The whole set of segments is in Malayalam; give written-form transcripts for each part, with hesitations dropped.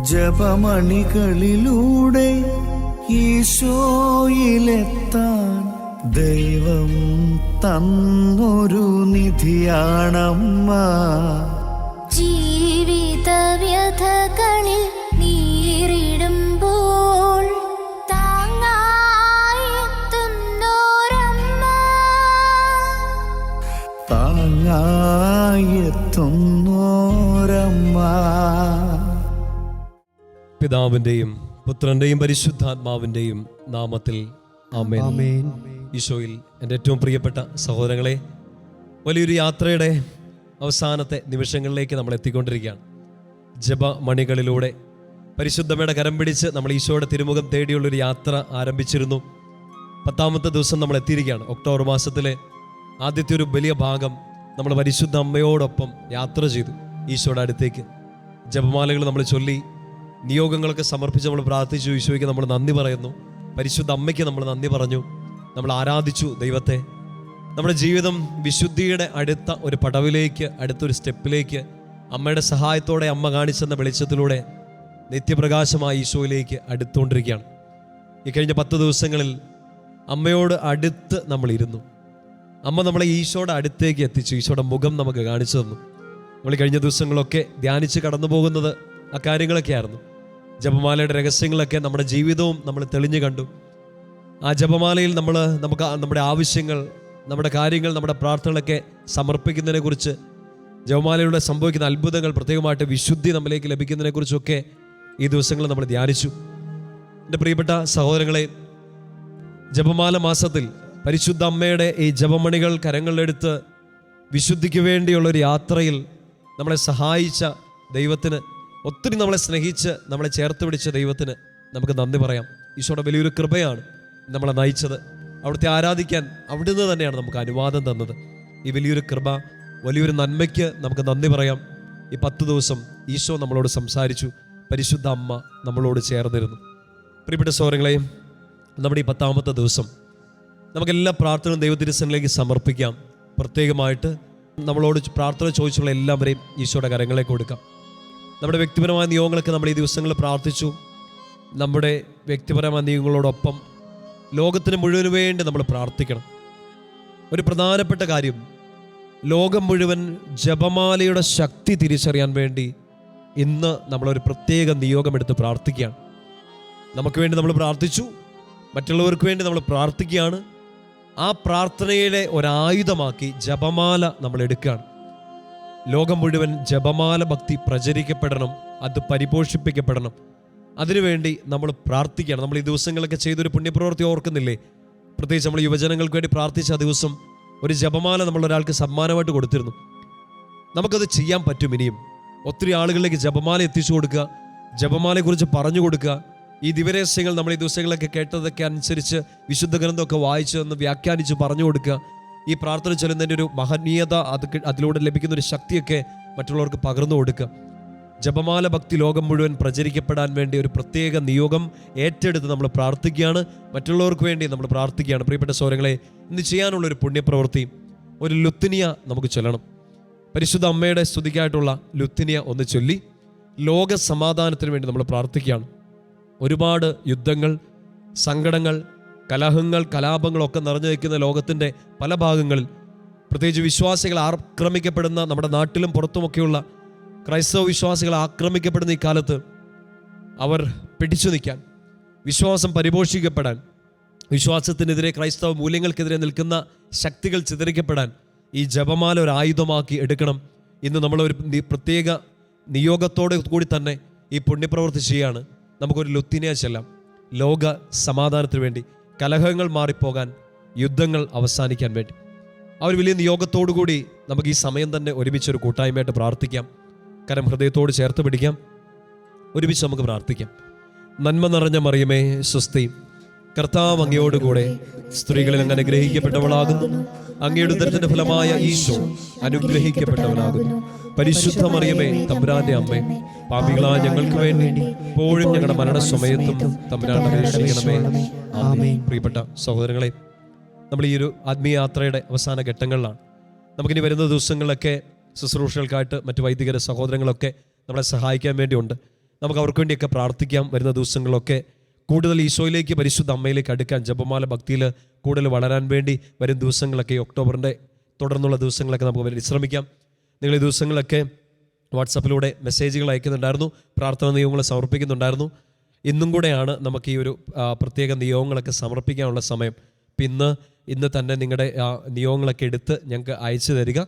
ജപമണികളിലൂടെ ഈശോയിലെത്താൻ ദൈവം തന്നൊരു നിധിയാണമ്മ. ജീവിത വ്യഥകളിൽ നീറിടുമ്പോൾ താങ്ങായെത്തുന്നോരമ്മ. പിതാവിൻ്റെയും പുത്രൻ്റെയും പരിശുദ്ധാത്മാവിൻ്റെയും നാമത്തിൽ ആമേൻ. ഈശോയിൽ എൻ്റെ ഏറ്റവും പ്രിയപ്പെട്ട സഹോദരങ്ങളെ, വലിയൊരു യാത്രയുടെ അവസാനത്തെ നിമിഷങ്ങളിലേക്ക് നമ്മൾ എത്തിക്കൊണ്ടിരിക്കുകയാണ്. ജപമണികളിലൂടെ പരിശുദ്ധമ്മയുടെ കരം പിടിച്ച് നമ്മൾ ഈശോയുടെ തിരുമുഖം തേടിയുള്ളൊരു യാത്ര ആരംഭിച്ചിരുന്നു. 10ാമത്തെ ദിവസം നമ്മൾ എത്തിയിരിക്കുകയാണ്. ഒക്ടോബർ മാസത്തിലെ ആദ്യത്തെ ഒരു വലിയ ഭാഗം നമ്മൾ പരിശുദ്ധ അമ്മയോടൊപ്പം യാത്ര ചെയ്തു ഈശോയുടെ അടുത്തേക്ക്. ജപമാലകൾ നമ്മൾ ചൊല്ലി, നിയോഗങ്ങളൊക്കെ സമർപ്പിച്ച് നമ്മൾ പ്രാർത്ഥിച്ചു. ഈശോയ്ക്ക് നമ്മൾ നന്ദി പറയുന്നു. പരിശുദ്ധ അമ്മയ്ക്ക് നമ്മൾ നന്ദി പറഞ്ഞു. നമ്മൾ ആരാധിച്ചു ദൈവത്തെ. നമ്മുടെ ജീവിതം വിശുദ്ധിയുടെ അടുത്ത ഒരു പടവിലേക്ക്, അടുത്തൊരു സ്റ്റെപ്പിലേക്ക് അമ്മയുടെ സഹായത്തോടെ, അമ്മ കാണിച്ചെന്ന വെളിച്ചത്തിലൂടെ നിത്യപ്രകാശമായ ഈശോയിലേക്ക് അടുത്തുകൊണ്ടിരിക്കുകയാണ്. ഈ കഴിഞ്ഞ 10 ദിവസങ്ങളിൽ അമ്മയോട് അടുത്ത് നമ്മളിരുന്നു. അമ്മ നമ്മളെ ഈശോയുടെ അടുത്തേക്ക് എത്തിച്ചു. ഈശോയുടെ മുഖം നമുക്ക് കാണിച്ചു തന്നു. നമ്മൾ കഴിഞ്ഞ ദിവസങ്ങളൊക്കെ ധ്യാനിച്ച് കടന്നു പോകുന്നത് ആ കാര്യങ്ങളൊക്കെ ആയിരുന്നു. ജപമാലയുടെ രഹസ്യങ്ങളൊക്കെ നമ്മുടെ ജീവിതവും നമ്മൾ തെളിഞ്ഞു കണ്ടു. ആ ജപമാലയിൽ നമുക്ക് നമ്മുടെ ആവശ്യങ്ങൾ, നമ്മുടെ കാര്യങ്ങൾ, നമ്മുടെ പ്രാർത്ഥനകളൊക്കെ സമർപ്പിക്കുന്നതിനെ കുറിച്ച്, ജപമാലയിലൂടെ സംഭവിക്കുന്ന അത്ഭുതങ്ങൾ, പ്രത്യേകമായിട്ട് വിശുദ്ധി നമ്മിലേക്ക് ലഭിക്കുന്നതിനെ കുറിച്ചൊക്കെ ഈ ദിവസങ്ങൾ നമ്മൾ ധ്യാനിച്ചു. എൻ്റെ പ്രിയപ്പെട്ട സഹോദരങ്ങളെ, ജപമാല മാസത്തിൽ പരിശുദ്ധ അമ്മയുടെ ഈ ജപമണികൾ കരങ്ങളിലെടുത്ത് വിശുദ്ധിക്ക് വേണ്ടിയുള്ളൊരു യാത്രയിൽ നമ്മളെ സഹായിച്ച ദൈവത്തിന്, ഒത്തിരി നമ്മളെ സ്നേഹിച്ച് നമ്മളെ ചേർത്ത് പിടിച്ച ദൈവത്തിന് നമുക്ക് നന്ദി പറയാം. ഈശോയുടെ വലിയൊരു കൃപയാണ് നമ്മളെ നയിച്ചത്. അവിടുത്തെ ആരാധിക്കാൻ അവിടുന്ന് തന്നെയാണ് നമുക്ക് അനുവാദം തന്നത്. ഈ വലിയൊരു കൃപ, വലിയൊരു നന്മയ്ക്ക് നമുക്ക് നന്ദി പറയാം. ഈ 10 ദിവസം ഈശോ നമ്മളോട് സംസാരിച്ചു. പരിശുദ്ധ അമ്മ നമ്മളോട് ചേർന്നിരുന്നു. പ്രിയപ്പെട്ട സഹോദരങ്ങളെ, നമ്മുടെ ഈ 10ാമത്തെ ദിവസം നമുക്കെല്ലാ പ്രാർത്ഥനയും ദൈവത്തിരുസന്നിലേക്ക് സമർപ്പിക്കാം. പ്രത്യേകമായിട്ട് നമ്മളോട് പ്രാർത്ഥന ചോദിച്ചുള്ള എല്ലാവരെയും ഈശോയുടെ കരങ്ങളിലേക്ക് കൊടുക്കാം. നമ്മുടെ വ്യക്തിപരമായ നിയോഗങ്ങളൊക്കെ നമ്മൾ ഈ ദിവസങ്ങളിൽ പ്രാർത്ഥിച്ചു. നമ്മുടെ വ്യക്തിപരമായ നിയോഗങ്ങളോടൊപ്പം ലോകത്തിന് മുഴുവന് വേണ്ടി നമ്മൾ പ്രാർത്ഥിക്കണം. ഒരു പ്രധാനപ്പെട്ട കാര്യം, ലോകം മുഴുവൻ ജപമാലയുടെ ശക്തി തിരിച്ചറിയാൻ വേണ്ടി ഇന്ന് നമ്മളൊരു പ്രത്യേക നിയോഗമെടുത്ത് പ്രാർത്ഥിക്കുകയാണ്. നമുക്ക് വേണ്ടി നമ്മൾ പ്രാർത്ഥിച്ചു, മറ്റുള്ളവർക്ക് വേണ്ടി നമ്മൾ പ്രാർത്ഥിക്കുകയാണ്. ആ പ്രാർത്ഥനയുടെ ഒരായുധമാക്കി ജപമാല നമ്മൾ എടുക്കുകയാണ്. ലോകം മുഴുവൻ ജപമാല ഭക്തി പ്രചരിക്കപ്പെടണം, അത് പരിപോഷിപ്പിക്കപ്പെടണം. അതിനുവേണ്ടി നമ്മൾ പ്രാർത്ഥിക്കുകയാണ്. നമ്മൾ ഈ ദിവസങ്ങളൊക്കെ ചെയ്തൊരു പുണ്യപ്രവൃത്തി ഓർക്കുന്നില്ലേ? പ്രത്യേകിച്ച് നമ്മൾ യുവജനങ്ങൾക്ക് വേണ്ടി പ്രാർത്ഥിച്ച ആ ദിവസം ഒരു ജപമാല നമ്മൾ ഒരാൾക്ക് സമ്മാനമായിട്ട് കൊടുത്തിരുന്നു. നമുക്കത് ചെയ്യാൻ പറ്റും. ഇനിയും ഒത്തിരി ആളുകളിലേക്ക് ജപമാല എത്തിച്ചു കൊടുക്കുക, ജപമാലയെക്കുറിച്ച് പറഞ്ഞു കൊടുക്കുക. ഈ ദിവരഹസ്യങ്ങൾ നമ്മൾ ഈ ദിവസങ്ങളൊക്കെ കേട്ടതൊക്കെ അനുസരിച്ച് വിശുദ്ധ ഗ്രന്ഥമൊക്കെ വായിച്ച് ഒന്ന് വ്യാഖ്യാനിച്ച് പറഞ്ഞു കൊടുക്കുക. ഈ പ്രാർത്ഥന ചൊല്ലുന്നതിൻ്റെ ഒരു മഹനീയത, അതിലൂടെ ലഭിക്കുന്ന ഒരു ശക്തിയൊക്കെ മറ്റുള്ളവർക്ക് പകർന്നു കൊടുക്കുക. ജപമാല ഭക്തി ലോകം മുഴുവൻ പ്രചരിക്കപ്പെടാൻ വേണ്ടി ഒരു പ്രത്യേക നിയോഗം ഏറ്റെടുത്ത് നമ്മൾ പ്രാർത്ഥിക്കുകയാണ്. മറ്റുള്ളവർക്ക് വേണ്ടി നമ്മൾ പ്രാർത്ഥിക്കുകയാണ്. പ്രിയപ്പെട്ട സഹോദരങ്ങളെ, ഇന്ന് ചെയ്യാനുള്ളൊരു പുണ്യപ്രവൃത്തി, ഒരു ലുത്തിനിയ നമുക്ക് ചൊല്ലണം. പരിശുദ്ധ അമ്മയുടെ സ്തുതിക്കായിട്ടുള്ള ലുത്തിനിയ ഒന്ന് ചൊല്ലി ലോക സമാധാനത്തിന് വേണ്ടി നമ്മൾ പ്രാർത്ഥിക്കുകയാണ്. ഒരുപാട് യുദ്ധങ്ങൾ, സങ്കടങ്ങൾ, കലഹങ്ങൾ, കലാപങ്ങളൊക്കെ നിറഞ്ഞു നിൽക്കുന്ന ലോകത്തിൻ്റെ പല ഭാഗങ്ങളിൽ, പ്രത്യേകിച്ച് വിശ്വാസികൾ ആക്രമിക്കപ്പെടുന്ന, നമ്മുടെ നാട്ടിലും പുറത്തുമൊക്കെയുള്ള ക്രൈസ്തവ വിശ്വാസികൾ ആക്രമിക്കപ്പെടുന്ന ഈ കാലത്ത് അവർ പിടിച്ചു നിൽക്കാൻ, വിശ്വാസം പരിപോഷിക്കപ്പെടാൻ, വിശ്വാസത്തിനെതിരെ, ക്രൈസ്തവ മൂല്യങ്ങൾക്കെതിരെ നിൽക്കുന്ന ശക്തികൾ ചിതറിക്കപ്പെടാൻ ഈ ജപമാല ഒരു ആയുധമാക്കി എടുക്കണം. ഇന്ന് നമ്മളൊരു പ്രത്യേക നിയോഗത്തോടെ കൂടി തന്നെ ഈ പുണ്യപ്രവൃത്തി ചെയ്യാണ്. നമുക്കൊരു ലുത്തിനിയ ചെല്ലാം. ലോക സമാധാനത്തിന് വേണ്ടി, കലഹങ്ങൾ മാറിപ്പോകാൻ, യുദ്ധങ്ങൾ അവസാനിക്കാൻ വേണ്ടി. ആ ഒരു വലിയ നിയോഗത്തോടു കൂടി നമുക്ക് ഈ സമയം തന്നെ ഒരുമിച്ചൊരു കൂട്ടായ്മയായിട്ട് പ്രാർത്ഥിക്കാം. കരം ഹൃദയത്തോട് ചേർത്ത് പിടിക്കാം. ഒരുമിച്ച് നമുക്ക് പ്രാർത്ഥിക്കാം. നന്മ നിറഞ്ഞ മറിയമേ സ്വസ്തി, കർത്താവ് അങ്ങയോടുകൂടെ സ്ത്രീകളിൽ അങ്ങ് അനുഗ്രഹിക്കപ്പെട്ടവളാകുന്നു. അങ്ങയുടെ ഉദരത്തിന്റെ ഫലമായ ഈശോ അനുഗ്രഹിക്കപ്പെട്ടവനാകുന്നു. പരിശുദ്ധ മറിയമേ തമ്പുരാന്റെ അമ്മേ, പാപികളായ ഞങ്ങൾക്ക് വേണ്ടി എപ്പോഴും ഞങ്ങളുടെ മരണസമയത്തും തമ്പുരാൻ അപേക്ഷിക്കണമേ. ആമേൻ. പ്രിയപ്പെട്ട സഹോദരങ്ങളെ, നമ്മൾ ഈ ഒരു ആത്മീയ യാത്രയുടെ അവസാന ഘട്ടങ്ങളിലാണ്. നമുക്കിനി വരുന്ന ദിവസങ്ങളിലൊക്കെ ശുശ്രൂഷകൾക്കായിട്ട് മറ്റു വൈദികര സഹോദരങ്ങളൊക്കെ നമ്മളെ സഹായിക്കാൻ വേണ്ടിയുണ്ട്. നമുക്ക് അവർക്ക് വേണ്ടിയൊക്കെ പ്രാർത്ഥിക്കാം. വരുന്ന ദിവസങ്ങളിലൊക്കെ കൂടുതൽ ഈശോയിലേക്ക്, പരിശുദ്ധ അമ്മയിലേക്ക് അടുക്കാൻ, ജപമാല ഭക്തിയിൽ കൂടുതൽ വളരാൻ വേണ്ടി വരും ദിവസങ്ങളൊക്കെ, ഒക്ടോബറിൻ്റെ തുടർന്നുള്ള ദിവസങ്ങളൊക്കെ നമുക്ക് പരിശ്രമിക്കാം. നിങ്ങൾ ഈ ദിവസങ്ങളൊക്കെ വാട്സപ്പിലൂടെ മെസ്സേജുകൾ അയക്കുന്നുണ്ടായിരുന്നു, പ്രാർത്ഥന നിയോഗങ്ങൾ സമർപ്പിക്കുന്നുണ്ടായിരുന്നു. ഇന്നും കൂടെയാണ് നമുക്ക് ഈ ഒരു പ്രത്യേക നിയോഗങ്ങളൊക്കെ സമർപ്പിക്കാനുള്ള സമയം. അപ്പം ഇന്ന് തന്നെ നിങ്ങളുടെ നിയോഗങ്ങളൊക്കെ എടുത്ത് ഞങ്ങൾക്ക് അയച്ചു തരിക.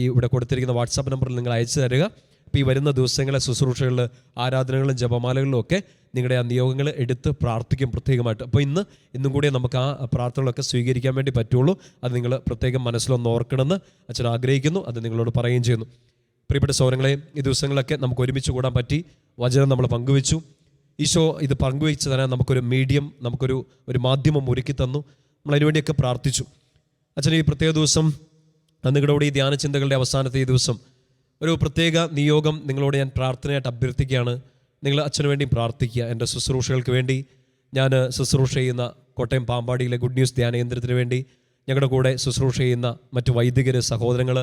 ഈ ഇവിടെ കൊടുത്തിരിക്കുന്ന വാട്സാപ്പ് നമ്പറിൽ നിങ്ങൾ അയച്ചു തരിക. അപ്പോൾ ഈ വരുന്ന ദിവസങ്ങളെ ശുശ്രൂഷകളിൽ, ആരാധനകളിലും ജപമാലകളിലും ഒക്കെ നിങ്ങളുടെ ആ നിയോഗങ്ങൾ എടുത്ത് പ്രാർത്ഥിക്കും പ്രത്യേകമായിട്ട്. അപ്പോൾ ഇന്നും കൂടെ നമുക്ക് ആ പ്രാർത്ഥനകളൊക്കെ സ്വീകരിക്കാൻ വേണ്ടി പറ്റുള്ളൂ. അത് നിങ്ങൾ പ്രത്യേകം മനസ്സിലൊന്ന് ഓർക്കണമെന്ന് അച്ഛൻ ആഗ്രഹിക്കുന്നു. അത് നിങ്ങളോട് പറയുകയും ചെയ്യുന്നു. പ്രിയപ്പെട്ട സഹോദരങ്ങളെ, ഈ ദിവസങ്ങളൊക്കെ നമുക്ക് ഒരുമിച്ച് കൂടാൻ പറ്റി. വചനം നമ്മൾ പങ്കുവെച്ചു. ഈശോ ഇത് പങ്കുവെച്ച് തരാൻ നമുക്കൊരു മീഡിയം, നമുക്കൊരു മാധ്യമം ഒരുക്കി തന്നു. നമ്മളതിനുവേണ്ടിയൊക്കെ പ്രാർത്ഥിച്ചു. അച്ഛൻ ഈ പ്രത്യേക ദിവസം, നിങ്ങളോട് ഈ ധ്യാന ചിന്തകളുടെ അവസാനത്തെ ഈ ദിവസം ഒരു പ്രത്യേക നിയോഗം നിങ്ങളോട് ഞാൻ പ്രാർത്ഥനയായിട്ട് അഭ്യർത്ഥിക്കുകയാണ്. നിങ്ങൾ അച്ഛന് വേണ്ടി പ്രാർത്ഥിക്കുക. എൻ്റെ ശുശ്രൂഷകൾക്ക് വേണ്ടി, ഞാൻ ശുശ്രൂഷ ചെയ്യുന്ന കോട്ടയം പാമ്പാടിയിലെ ഗുഡ് ന്യൂസ് ധ്യാനകേന്ദ്രത്തിന് വേണ്ടി, ഞങ്ങളുടെ കൂടെ ശുശ്രൂഷ ചെയ്യുന്ന മറ്റു വൈദികർ, സഹോദരങ്ങൾ,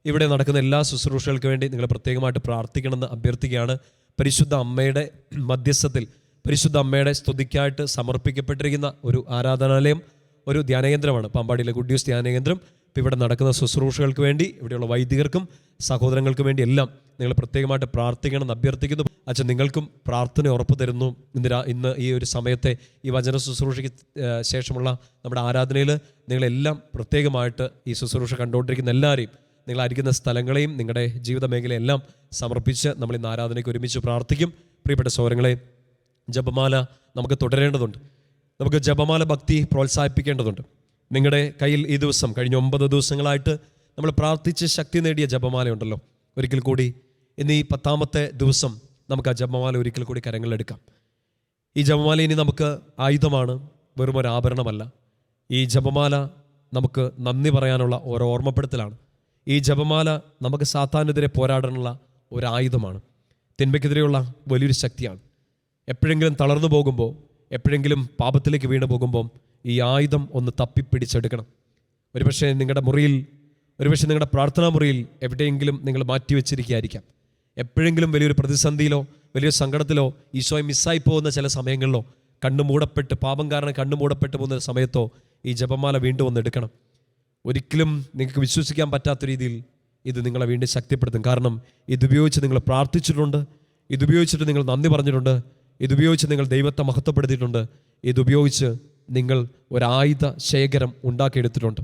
ഇവിടെ നടക്കുന്ന എല്ലാ ശുശ്രൂഷകൾക്ക് വേണ്ടി നിങ്ങൾ പ്രത്യേകമായിട്ട് പ്രാർത്ഥിക്കണമെന്ന് അഭ്യർത്ഥിക്കുകയാണ്. പരിശുദ്ധ അമ്മയുടെ മധ്യസ്ഥത്തിൽ, പരിശുദ്ധ അമ്മയുടെ സ്തുതിക്കായിട്ട് സമർപ്പിക്കപ്പെട്ടിരിക്കുന്ന ഒരു ആരാധനാലയം, ഒരു ധ്യാനകേന്ദ്രമാണ് പാമ്പാടിയിലെ ഗുഡ് ന്യൂസ് ധ്യാനകേന്ദ്രം. ഇപ്പോൾ ഇവിടെ നടക്കുന്ന ശുശ്രൂഷകൾക്ക് വേണ്ടി, ഇവിടെയുള്ള വൈദികർക്കും സഹോദരങ്ങൾക്ക് വേണ്ടി എല്ലാം നിങ്ങൾ പ്രത്യേകമായിട്ട് പ്രാർത്ഥിക്കണമെന്ന് അഭ്യർത്ഥിക്കുന്നു. അച്ഛൻ നിങ്ങൾക്കും പ്രാർത്ഥന ഉറപ്പ് തരുന്നു. ഇന്ന് ഈ ഒരു സമയത്തെ ഈ വചന ശുശ്രൂഷയ്ക്ക് ശേഷമുള്ള നമ്മുടെ ആരാധനയിൽ നിങ്ങളെല്ലാം പ്രത്യേകമായിട്ട് ഈ ശുശ്രൂഷ കണ്ടുകൊണ്ടിരിക്കുന്ന എല്ലാവരെയും, നിങ്ങളായിരിക്കുന്ന സ്ഥലങ്ങളെയും നിങ്ങളുടെ ജീവിത മേഖലയെല്ലാം സമർപ്പിച്ച് നമ്മൾ ഇന്ന് ആരാധനയ്ക്ക് ഒരുമിച്ച് പ്രാർത്ഥിക്കും. പ്രിയപ്പെട്ട സഹോദരങ്ങളെ, ജപമാല നമുക്ക് തുടരേണ്ടതുണ്ട്. നമുക്ക് ജപമാല ഭക്തി പ്രോത്സാഹിപ്പിക്കേണ്ടതുണ്ട്. നിങ്ങളുടെ കയ്യിൽ ഈ ദിവസം, കഴിഞ്ഞ 9 ദിവസങ്ങളായിട്ട് നമ്മൾ പ്രാർത്ഥിച്ച് ശക്തി നേടിയ ജപമാലയുണ്ടല്ലോ. ഒരിക്കൽ കൂടി ഇന്ന് ഈ 10ാമത്തെ ദിവസം നമുക്ക് ആ ജപമാല ഒരിക്കൽ കൂടി കരങ്ങളിലെടുക്കാം. ഈ ജപമാല ഇനി നമുക്ക് ആയുധമാണ്, വെറും ഒരു ആഭരണമല്ല. ഈ ജപമാല നമുക്ക് നന്ദി പറയാനുള്ള ഒരു ഓർമ്മപ്പെടുത്തലാണ്. ഈ ജപമാല നമുക്ക് സാത്താനെതിരെ പോരാടാനുള്ള ഒരു ആയുധമാണ്. തിന്മയ്ക്കെതിരെയുള്ള വലിയൊരു ശക്തിയാണ്. എപ്പോഴെങ്കിലും തളർന്നു പോകുമ്പോൾ, എപ്പോഴെങ്കിലും പാപത്തിലേക്ക് വീണ് പോകുമ്പോൾ ഈ ആയുധം ഒന്ന് തപ്പിപ്പിടിച്ചെടുക്കണം. ഒരുപക്ഷെ നിങ്ങളുടെ മുറിയിൽ, ഒരുപക്ഷെ നിങ്ങളുടെ പ്രാർത്ഥനാ മുറിയിൽ എവിടെയെങ്കിലും നിങ്ങൾ മാറ്റിവെച്ചിരിക്കുകയായിരിക്കാം. എപ്പോഴെങ്കിലും വലിയൊരു പ്രതിസന്ധിയിലോ വലിയൊരു സങ്കടത്തിലോ ഈശോയെ മിസ്സായി പോകുന്ന ചില സമയങ്ങളിലോ, കണ്ണുമൂടപ്പെട്ട്, പാപം കാരണം കണ്ണുമൂടപ്പെട്ട് പോകുന്ന സമയത്തോ ഈ ജപമാല വീണ്ടും ഒന്ന് എടുക്കണം. ഒരിക്കലും നിങ്ങൾക്ക് വിശ്വസിക്കാൻ പറ്റാത്ത രീതിയിൽ ഇത് നിങ്ങളെ വീണ്ടും ശക്തിപ്പെടുത്തും. കാരണം ഇതുപയോഗിച്ച് നിങ്ങൾ പ്രാർത്ഥിച്ചിട്ടുണ്ട്, ഇതുപയോഗിച്ചിട്ട് നിങ്ങൾ നന്ദി പറഞ്ഞിട്ടുണ്ട്, ഇതുപയോഗിച്ച് നിങ്ങൾ ദൈവത്തെ മഹത്വപ്പെടുത്തിയിട്ടുണ്ട്, ഇതുപയോഗിച്ച് നിങ്ങൾ ഒരായുധ ശേഖരം ഉണ്ടാക്കിയെടുത്തിട്ടുണ്ട്.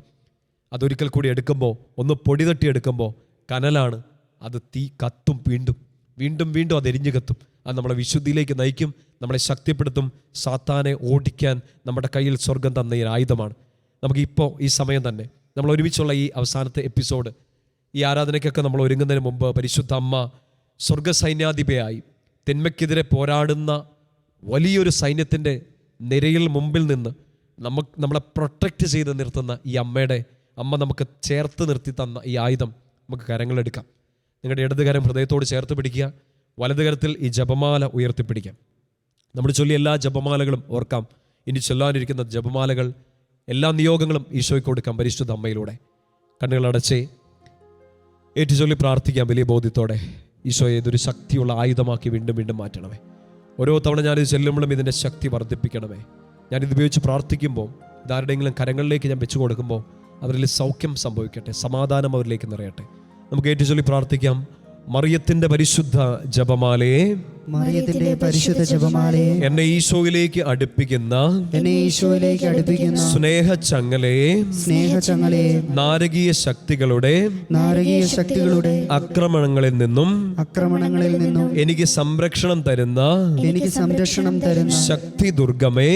അതൊരിക്കൽ കൂടി എടുക്കുമ്പോൾ, ഒന്ന് പൊടി തട്ടി എടുക്കുമ്പോൾ കനലാണ്, അത് തീ കത്തും, വീണ്ടും വീണ്ടും വീണ്ടും അത് എരിഞ്ഞു കത്തും. അത് നമ്മളെ വിശുദ്ധിയിലേക്ക് നയിക്കും, നമ്മളെ ശക്തിപ്പെടുത്തും. സാത്താനെ ഓടിക്കാൻ നമ്മുടെ കയ്യിൽ സ്വർഗം തന്ന ഈ ആയുധമാണ്. നമുക്കിപ്പോൾ ഈ സമയം തന്നെ നമ്മൾ ഒരുമിച്ചുള്ള ഈ അവസാനത്തെ എപ്പിസോഡ്, ഈ ആരാധനയ്ക്കൊക്കെ നമ്മൾ ഒരുങ്ങുന്നതിന് മുമ്പ് പരിശുദ്ധ അമ്മ സ്വർഗസൈന്യാധിപയായി തിന്മയ്ക്കെതിരെ പോരാടുന്ന വലിയൊരു സൈന്യത്തിൻ്റെ നിരയിൽ മുമ്പിൽ നിന്ന് നമ്മളെ പ്രൊട്ടക്റ്റ് ചെയ്ത് നിർത്തുന്ന ഈ അമ്മ നമുക്ക് ചേർത്ത് നിർത്തി തന്ന ഈ ആയുധം നമുക്ക് കരങ്ങളെടുക്കാം. നിങ്ങളുടെ ഇടതുകരം ഹൃദയത്തോട് ചേർത്ത് പിടിക്കുക, വലതുകരത്തിൽ ഈ ജപമാല ഉയർത്തിപ്പിടിക്കാം. നമ്മൾ ചൊല്ലിയ എല്ലാ ജപമാലകളും ഓർക്കാം. ഇനി ചൊല്ലാനിരിക്കുന്ന ജപമാലകൾ, എല്ലാ നിയോഗങ്ങളും ഈശോയ്ക്ക് കൊടുക്കാം പരിശുദ്ധ അമ്മയിലൂടെ. കണ്ണുകളടച്ചേ ഏറ്റുചൊല്ലി പ്രാർത്ഥിക്കാം വലിയ ബോധ്യത്തോടെ. ഈശോയെ ഇതൊരു ശക്തിയുള്ള ആയുധമാക്കി വീണ്ടും വീണ്ടും മാറ്റണമേ. ഓരോ തവണ ഞാനിത് ചെല്ലുമ്പോഴും ഇതിൻ്റെ ശക്തി വർദ്ധിപ്പിക്കണമേ. ഞാനിത് ഉപയോഗിച്ച് പ്രാർത്ഥിക്കുമ്പോൾ, ഇതാരുടെയെങ്കിലും കരങ്ങളിലേക്ക് ഞാൻ വെച്ചു കൊടുക്കുമ്പോൾ അവരിൽ സൗഖ്യം സംഭവിക്കട്ടെ, സമാധാനം അവരിലേക്ക് നിറയട്ടെ. നമുക്ക് ഏറ്റുചൊല്ലി പ്രാർത്ഥിക്കാം. മറിയത്തിന്റെ പരിശുദ്ധ ജപമാലയെ, മറിയത്തിന്റെ പരിശുദ്ധ ജപമാലയെ, എന്നെ ഈശോയിലേക്ക് അടുപ്പിക്കുന്ന സ്നേഹചങ്ങലയെ, നാരകീയ ശക്തികളുടെ ആക്രമണങ്ങളിൽ നിന്നും എനിക്ക് സംരക്ഷണം തരുന്ന ശക്തി ദുർഗമേ,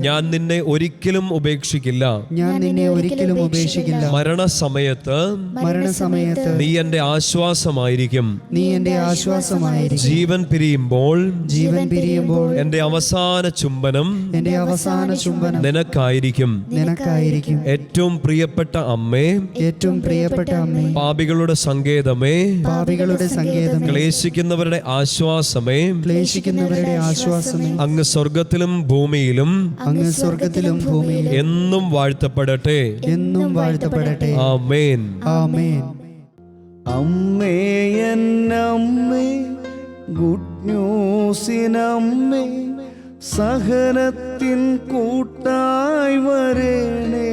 ഞാൻ നിന്നെ ഒരിക്കലും ഉപേക്ഷിക്കില്ല. മരണസമയത്ത് നീ എന്റെ ആശ്വാസമായിരിക്കും. ജീവൻ പിരിയുമ്പോൾ എന്റെ അവസാന ചുംബനം നിനക്കായിരിക്കും. ഏറ്റവും പ്രിയപ്പെട്ട അമ്മേ, പാപികളുടെ സങ്കേതമേ, ക്ലേശിക്കുന്നവരുടെ ആശ്വാസമേ, അങ്ങ് സ്വർഗത്തിലും ഭൂമിയിലും എന്നും വാഴ്ത്തപ്പെടട്ടെ. ആമേൻ. അമ്മേ എന്നമ്മേ ഗുഡ് ന്യൂസിനമ്മേ സഹനത്തിൻ കൂട്ടായി വരണേ.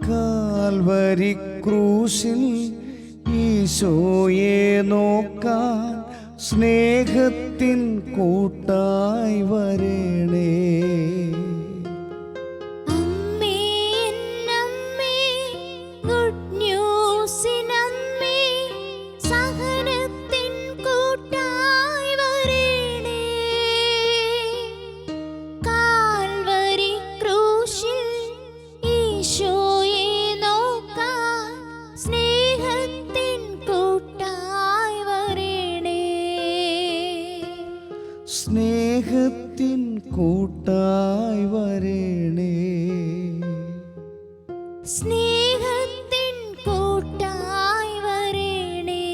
കാൽവരി ക്രൂശിൽ ഈശോയെ നോക്കാൻ സ്നേഹത്തിൻ കൂട്ടായി വരണേ. അമ്മേ എന്നമ്മേ ഗുഡ് ന്യൂസിനമ്മേ സഹനത്തിൻ കൂട്ടായി വരണേ. കാൽവരി ക്രൂശിൽ ഈശോയെ നോക്കാൻ സ്നേഹത്തിൻ കൂട്ടായി വരണേ. സ്നേഹത്തിൻ കൂട്ടായി വരണേ. സ്നേഹത്തിൻ കൂട്ടായി വരണേ.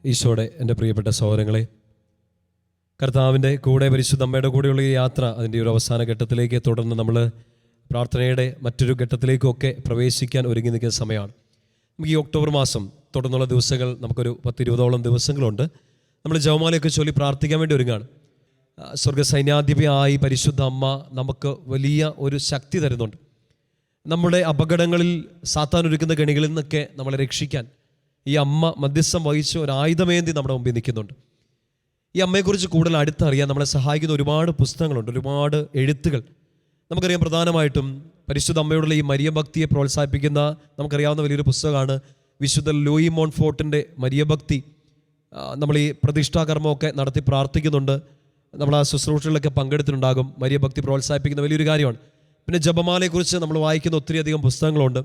ഈശോയുടെ എൻ്റെ പ്രിയപ്പെട്ട സഹോദരങ്ങളെ, കർത്താവിൻ്റെ കൂടെ പരിശുദ്ധ അമ്മയുടെ കൂടെയുള്ള ഈ യാത്ര അതിൻ്റെ ഒരു അവസാന ഘട്ടത്തിലേക്ക്, തുടർന്ന് നമ്മൾ പ്രാർത്ഥനയുടെ മറ്റൊരു ഘട്ടത്തിലേക്കൊക്കെ പ്രവേശിക്കാൻ ഒരുങ്ങി നിൽക്കുന്ന സമയമാണ്. നമുക്ക് ഈ ഒക്ടോബർ മാസം തുടർന്നുള്ള ദിവസങ്ങൾ നമുക്കൊരു 10-20ഓളം ദിവസങ്ങളുണ്ട്. നമ്മൾ ജപമാലയൊക്കെ ചൊല്ലി പ്രാർത്ഥിക്കാൻ വേണ്ടി ഒരുങ്ങാണ്. സ്വർഗ സൈന്യാധിപയായി പരിശുദ്ധ അമ്മ നമുക്ക് വലിയ ഒരു ശക്തി തരുന്നുണ്ട്. നമ്മുടെ അപകടങ്ങളിൽ സാത്താൻ ഒരുക്കുന്ന കെണികളിൽ നിന്നൊക്കെ നമ്മളെ രക്ഷിക്കാൻ ഈ അമ്മ മധ്യസ്ഥം വഹിച്ച് ഒരു ആയുധമേന്തി നമ്മുടെ മുമ്പിൽ നിൽക്കുന്നുണ്ട്. ഈ അമ്മയെക്കുറിച്ച് കൂടുതൽ അടുത്തറിയാൻ നമ്മളെ സഹായിക്കുന്ന ഒരുപാട് പുസ്തകങ്ങളുണ്ട്, ഒരുപാട് എഴുത്തുകൾ. നമുക്കറിയാം, പ്രധാനമായിട്ടും പരിശുദ്ധ അമ്മയോടുള്ള ഈ മരിയഭക്തിയെ പ്രോത്സാഹിപ്പിക്കുന്ന നമുക്കറിയാവുന്ന വലിയൊരു പുസ്തകമാണ് വിശുദ്ധ ലൂയി മോൺഫോർട്ടിൻ്റെ മരിയഭക്തി. നമ്മൾ ഈ പ്രതിഷ്ഠാകർമ്മമൊക്കെ നടത്തി പ്രാർത്ഥിക്കുന്നുണ്ട്. നമ്മൾ ആ ശുശ്രൂഷകളിലൊക്കെ പങ്കെടുത്തിട്ടുണ്ടാകും. മരിയഭക്തി പ്രോത്സാഹിപ്പിക്കുന്ന വലിയൊരു കാര്യമാണ്. പിന്നെ ജപമാലയെക്കുറിച്ച് നമ്മൾ വായിക്കുന്ന ഒത്തിരിയധികം പുസ്തകങ്ങളുണ്ട്.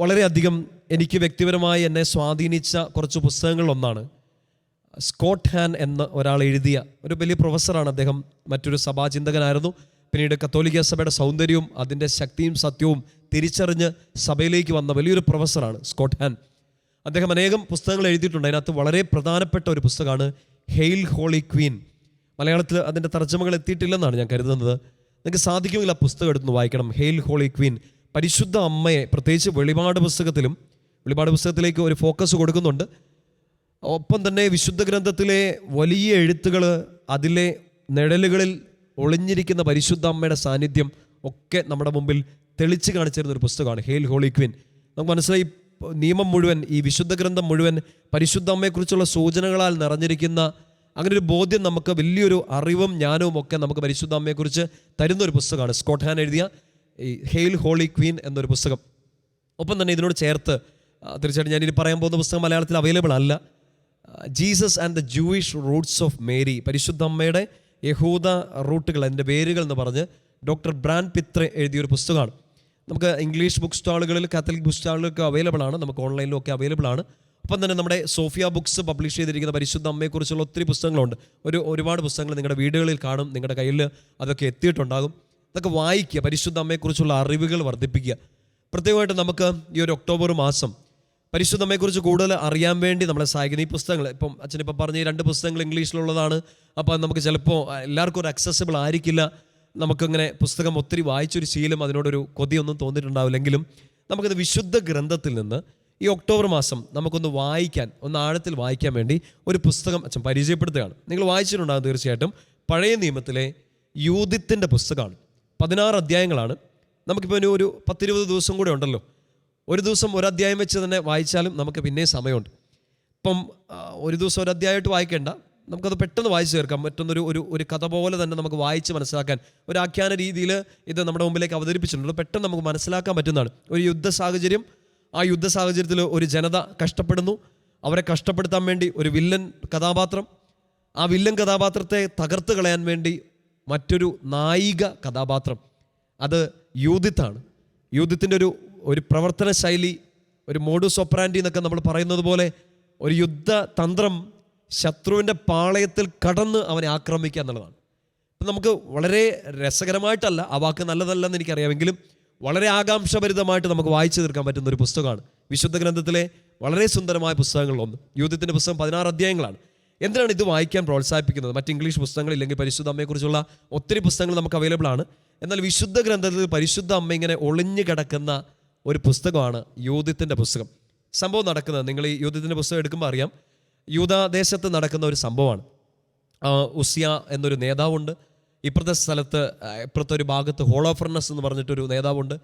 വളരെയധികം എനിക്ക് വ്യക്തിപരമായി എന്നെ സ്വാധീനിച്ച കുറച്ച് പുസ്തകങ്ങളിലൊന്നാണ് സ്കോട്ട് ഹാൻ എന്ന ഒരാൾ എഴുതിയ ഒരു വലിയ പ്രൊഫസറാണ് അദ്ദേഹം. മറ്റൊരു സഭാചിന്തകനായിരുന്നു. പിന്നീട് കത്തോലിക്ക സഭയുടെ സൗന്ദര്യവും അതിൻ്റെ ശക്തിയും സത്യവും തിരിച്ചറിഞ്ഞ് സഭയിലേക്ക് വന്ന വലിയൊരു പ്രൊഫസറാണ് സ്കോട്ട് ഹാൻ. അദ്ദേഹം അനേകം പുസ്തകങ്ങൾ എഴുതിയിട്ടുണ്ട്. അതിനകത്ത് വളരെ പ്രധാനപ്പെട്ട ഒരു പുസ്തകമാണ് ഹെയിൽ ഹോളി ക്വീൻ. മലയാളത്തിൽ അതിൻ്റെ തർജ്ജമകൾ എത്തിയിട്ടില്ലെന്നാണ് ഞാൻ കരുതുന്നത്. നിങ്ങൾക്ക് സാധിക്കുമെങ്കിൽ ആ പുസ്തകം എടുത്ത് വായിക്കണം. Hail holy queen. പരിശുദ്ധ അമ്മയെ പ്രത്യേകിച്ച് വെളിപാട് പുസ്തകത്തിലേക്ക് ഒരു ഫോക്കസ് കൊടുക്കുന്നുണ്ട്. ഒപ്പം തന്നെ വിശുദ്ധ ഗ്രന്ഥത്തിലെ വലിയ എഴുത്തുകൾ, അതിലെ നിഴലുകളിൽ ഒളിഞ്ഞിരിക്കുന്ന പരിശുദ്ധ അമ്മയുടെ സാന്നിധ്യം ഒക്കെ നമ്മുടെ മുമ്പിൽ തെളിച്ച് കാണിച്ചിരുന്ന ഒരു പുസ്തകമാണ് ഹെയിൽ ഹോളി ക്വീൻ. നമുക്ക് മനസ്സിലായി, നിയമം മുഴുവൻ, ഈ വിശുദ്ധ ഗ്രന്ഥം മുഴുവൻ പരിശുദ്ധ അമ്മയെക്കുറിച്ചുള്ള സൂചനകളാൽ നിറഞ്ഞിരിക്കുന്ന അങ്ങനെ ഒരു ബോധ്യം, നമുക്ക് വലിയൊരു അറിവും ജ്ഞാനവും ഒക്കെ നമുക്ക് പരിശുദ്ധ അമ്മയെക്കുറിച്ച് തരുന്ന ഒരു പുസ്തകമാണ് സ്കോട്ട് ഹാൻ എഴുതിയ ഈ ഹെയിൽ ഹോളി ക്വീൻ എന്നൊരു പുസ്തകം. ഒപ്പം തന്നെ ഇതിനോട് ചേർത്ത് തീർച്ചയായിട്ടും ഞാനിനി പറയാൻ പോകുന്ന പുസ്തകം മലയാളത്തിൽ അവൈലബിൾ അല്ല. Jesus and the Jewish Roots of Mary, പരിശുദ്ധ അമ്മയുടെ യഹൂദ റൂട്ടുകൾ, അതിൻ്റെ വേരുകൾ എന്ന് പറഞ്ഞ് ഡോക്ടർ ബ്രാൻ പിത്രെ എഴുതിയൊരു പുസ്തകമാണ്. നമുക്ക് ഇംഗ്ലീഷ് ബുക്ക് സ്റ്റാളുകളിൽ, കാത്തലിക് ബുക്ക് സ്റ്റാളുകളൊക്കെ അവൈലബിൾ ആണ്. നമുക്ക് ഓൺലൈനിലും ഒക്കെ അവൈലബിൾ ആണ്. ഒപ്പം തന്നെ നമ്മുടെ സോഫിയ ബുക്സ് പബ്ലിഷ് ചെയ്തിരിക്കുന്ന പരിശുദ്ധ അമ്മയെക്കുറിച്ചുള്ള ഒത്തിരി പുസ്തകങ്ങളുണ്ട്. ഒരുപാട് പുസ്തകങ്ങൾ നിങ്ങളുടെ വീടുകളിൽ കാണും, നിങ്ങളുടെ കയ്യിൽ അതൊക്കെ എത്തിയിട്ടുണ്ടാകും. അതൊക്കെ വായിക്കുക, പരിശുദ്ധ അമ്മയെക്കുറിച്ചുള്ള അറിവുകൾ വർദ്ധിപ്പിക്കുക. പ്രത്യേകമായിട്ട് നമുക്ക് ഈ ഒരു ഒക്ടോബർ മാസം പരിശുദ്ധ അമ്മയെക്കുറിച്ച് കൂടുതൽ അറിയാൻ വേണ്ടി നമ്മളെ സഹായിക്കുന്ന ഈ പുസ്തകങ്ങൾ, ഇപ്പം അച്ഛനിപ്പോൾ പറഞ്ഞ ഈ 2 പുസ്തകങ്ങൾ ഇംഗ്ലീഷിലുള്ളതാണ്. അപ്പോൾ നമുക്ക് ചിലപ്പോൾ എല്ലാവർക്കും ഒരു അക്സസിബിൾ ആയിരിക്കില്ല. നമുക്കങ്ങനെ പുസ്തകം ഒത്തിരി വായിച്ചൊരു ശീലം, അതിനോടൊരു കൊതിയൊന്നും തോന്നിയിട്ടുണ്ടാവില്ലെങ്കിലും നമുക്കത് വിശുദ്ധ ഗ്രന്ഥത്തിൽ നിന്ന് ഈ ഒക്ടോബർ മാസം നമുക്കൊന്ന് വായിക്കാൻ, ഒന്ന് ആഴത്തിൽ വായിക്കാൻ വേണ്ടി ഒരു പുസ്തകം അച്ഛൻ പരിചയപ്പെടുത്തുകയാണ്. നിങ്ങൾ വായിച്ചിട്ടുണ്ടാകും തീർച്ചയായിട്ടും. പഴയ നിയമത്തിലെ യൂതിത്തിൻ്റെ പുസ്തകമാണ്. 16 അധ്യായങ്ങളാണ്. നമുക്കിപ്പോൾ ഒരു 10-20 ദിവസം കൂടെ ഉണ്ടല്ലോ. ഒരു ദിവസം ഒരു അധ്യായം വെച്ച് തന്നെ വായിച്ചാലും നമുക്ക് പിന്നെ സമയമുണ്ട്. ഇപ്പം ഒരു ദിവസം ഒരു അധ്യായമായിട്ട് വായിക്കേണ്ട, നമുക്കത് പെട്ടെന്ന് വായിച്ചു തീർക്കാം. മറ്റൊന്നൊരു ഒരു കഥ പോലെ തന്നെ നമുക്ക് വായിച്ച് മനസ്സിലാക്കാൻ, ഒരു ആഖ്യാന രീതിയിൽ ഇത് നമ്മുടെ മുമ്പിലേക്ക് അവതരിപ്പിച്ചിട്ടുണ്ട്. പെട്ടെന്ന് നമുക്ക് മനസ്സിലാക്കാൻ പറ്റുന്നതാണ്. ഒരു യുദ്ധ സാഹചര്യം, ആ യുദ്ധ സാഹചര്യത്തിൽ ഒരു ജനത കഷ്ടപ്പെടുന്നു. അവരെ കഷ്ടപ്പെടുത്താൻ വേണ്ടി ഒരു വില്ലൻ കഥാപാത്രം, ആ വില്ലൻ കഥാപാത്രത്തെ തകർത്ത് കളയാൻ വേണ്ടി മറ്റൊരു നായിക കഥാപാത്രം. അത് യൂതിത്താണ്. യൂതിത്തിൻ്റെ ഒരു പ്രവർത്തന ശൈലി, ഒരു മോഡുസ് ഓപ്പറാൻഡി എന്നൊക്കെ നമ്മൾ പറയുന്നത് പോലെ ഒരു യുദ്ധതന്ത്രം, ശത്രുവിൻ്റെ പാളയത്തിൽ കടന്ന് അവനെ ആക്രമിക്കുക എന്നുള്ളതാണ്. അപ്പം നമുക്ക് വളരെ രസകരമായിട്ടല്ല, ആ വാക്ക് നല്ലതല്ലെന്ന് എനിക്കറിയാമെങ്കിലും വളരെ ആകാംക്ഷഭരിതമായിട്ട് നമുക്ക് വായിച്ചു തീർക്കാൻ പറ്റുന്ന ഒരു പുസ്തകമാണ് വിശുദ്ധ ഗ്രന്ഥത്തിലെ വളരെ സുന്ദരമായ പുസ്തകങ്ങളിലൊന്ന്. യൂതിത്തിൻ്റെ പുസ്തകം 16 അധ്യായങ്ങളാണ്. എന്തിനാണ് ഇത് വായിക്കാൻ പ്രോത്സാഹിപ്പിക്കുന്നത്? മറ്റ് ഇംഗ്ലീഷ് പുസ്തകങ്ങൾ ഇല്ലെങ്കിൽ പരിശുദ്ധ അമ്മയെക്കുറിച്ചുള്ള ഒത്തിരി പുസ്തകങ്ങൾ നമുക്ക് അവൈലബിൾ ആണ്. എന്നാൽ വിശുദ്ധ ഗ്രന്ഥത്തിൽ പരിശുദ്ധ അമ്മ ഇങ്ങനെ ഒളിഞ്ഞു കിടക്കുന്ന ഒരു പുസ്തകമാണ് യൂതിത്തിൻ്റെ പുസ്തകം. സംഭവം നടക്കുന്നത്. നിങ്ങൾ ഈ യൂദത്തിൻ്റെ പുസ്തകം എടുക്കുമ്പോൾ അറിയാം, യൂദാദേശത്ത് നടക്കുന്ന ഒരു സംഭവമാണ്. ഉസിയ എന്നൊരു നേതാവുണ്ട്. ഇപ്പുറത്തെ സ്ഥലത്ത്, ഇപ്പുറത്തെ ഒരു ഭാഗത്ത് ഹോളോഫർണസ് എന്ന് പറഞ്ഞിട്ടൊരു നേതാവുണ്ട്.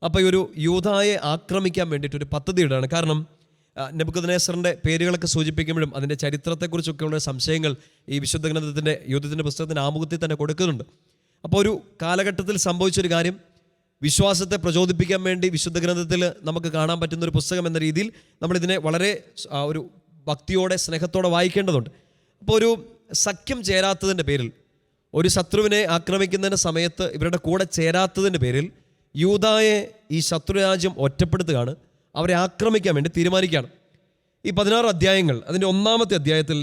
അപ്പോൾ ഈ ഒരു യൂദായെ ആക്രമിക്കാൻ വേണ്ടിയിട്ടൊരു പദ്ധതി ഇടുകയാണ്. കാരണം നെബൂഖദ്നേസറിൻ്റെ പേരുകളൊക്കെ സൂചിപ്പിക്കുമ്പോഴും അതിൻ്റെ ചരിത്രത്തെക്കുറിച്ചൊക്കെയുള്ള സംശയങ്ങൾ ഈ വിശുദ്ധ ഗ്രന്ഥത്തിൻ്റെ യൂദത്തിൻ്റെ പുസ്തകത്തിൻ്റെ ആമുഖത്തിൽ തന്നെ കൊടുക്കുന്നുണ്ട്. അപ്പോൾ ഒരു കാലഘട്ടത്തിൽ സംഭവിച്ചൊരു കാര്യം വിശ്വാസത്തെ പ്രചോദിപ്പിക്കാൻ വേണ്ടി വിശുദ്ധ ഗ്രന്ഥത്തിൽ നമുക്ക് കാണാൻ പറ്റുന്ന ഒരു പുസ്തകം എന്ന രീതിയിൽ നമ്മളിതിനെ വളരെ ഒരു ഭക്തിയോടെ സ്നേഹത്തോടെ വായിക്കേണ്ടതുണ്ട്. അപ്പോൾ ഒരു സഖ്യം ചേരാത്തതിൻ്റെ പേരിൽ, ഒരു ശത്രുവിനെ ആക്രമിക്കുന്നതിൻ്റെ സമയത്ത് ഇവരുടെ കൂടെ ചേരാത്തതിൻ്റെ പേരിൽ യൂദായെ ഈ ശത്രുരാജ്യം ഒറ്റപ്പെടുത്തുകയാണ്, അവരെ ആക്രമിക്കാൻ വേണ്ടി തീരുമാനിക്കുകയാണ്. ഈ 16 അധ്യായങ്ങൾ, അതിൻ്റെ 1-ാമത്തെ അധ്യായത്തിൽ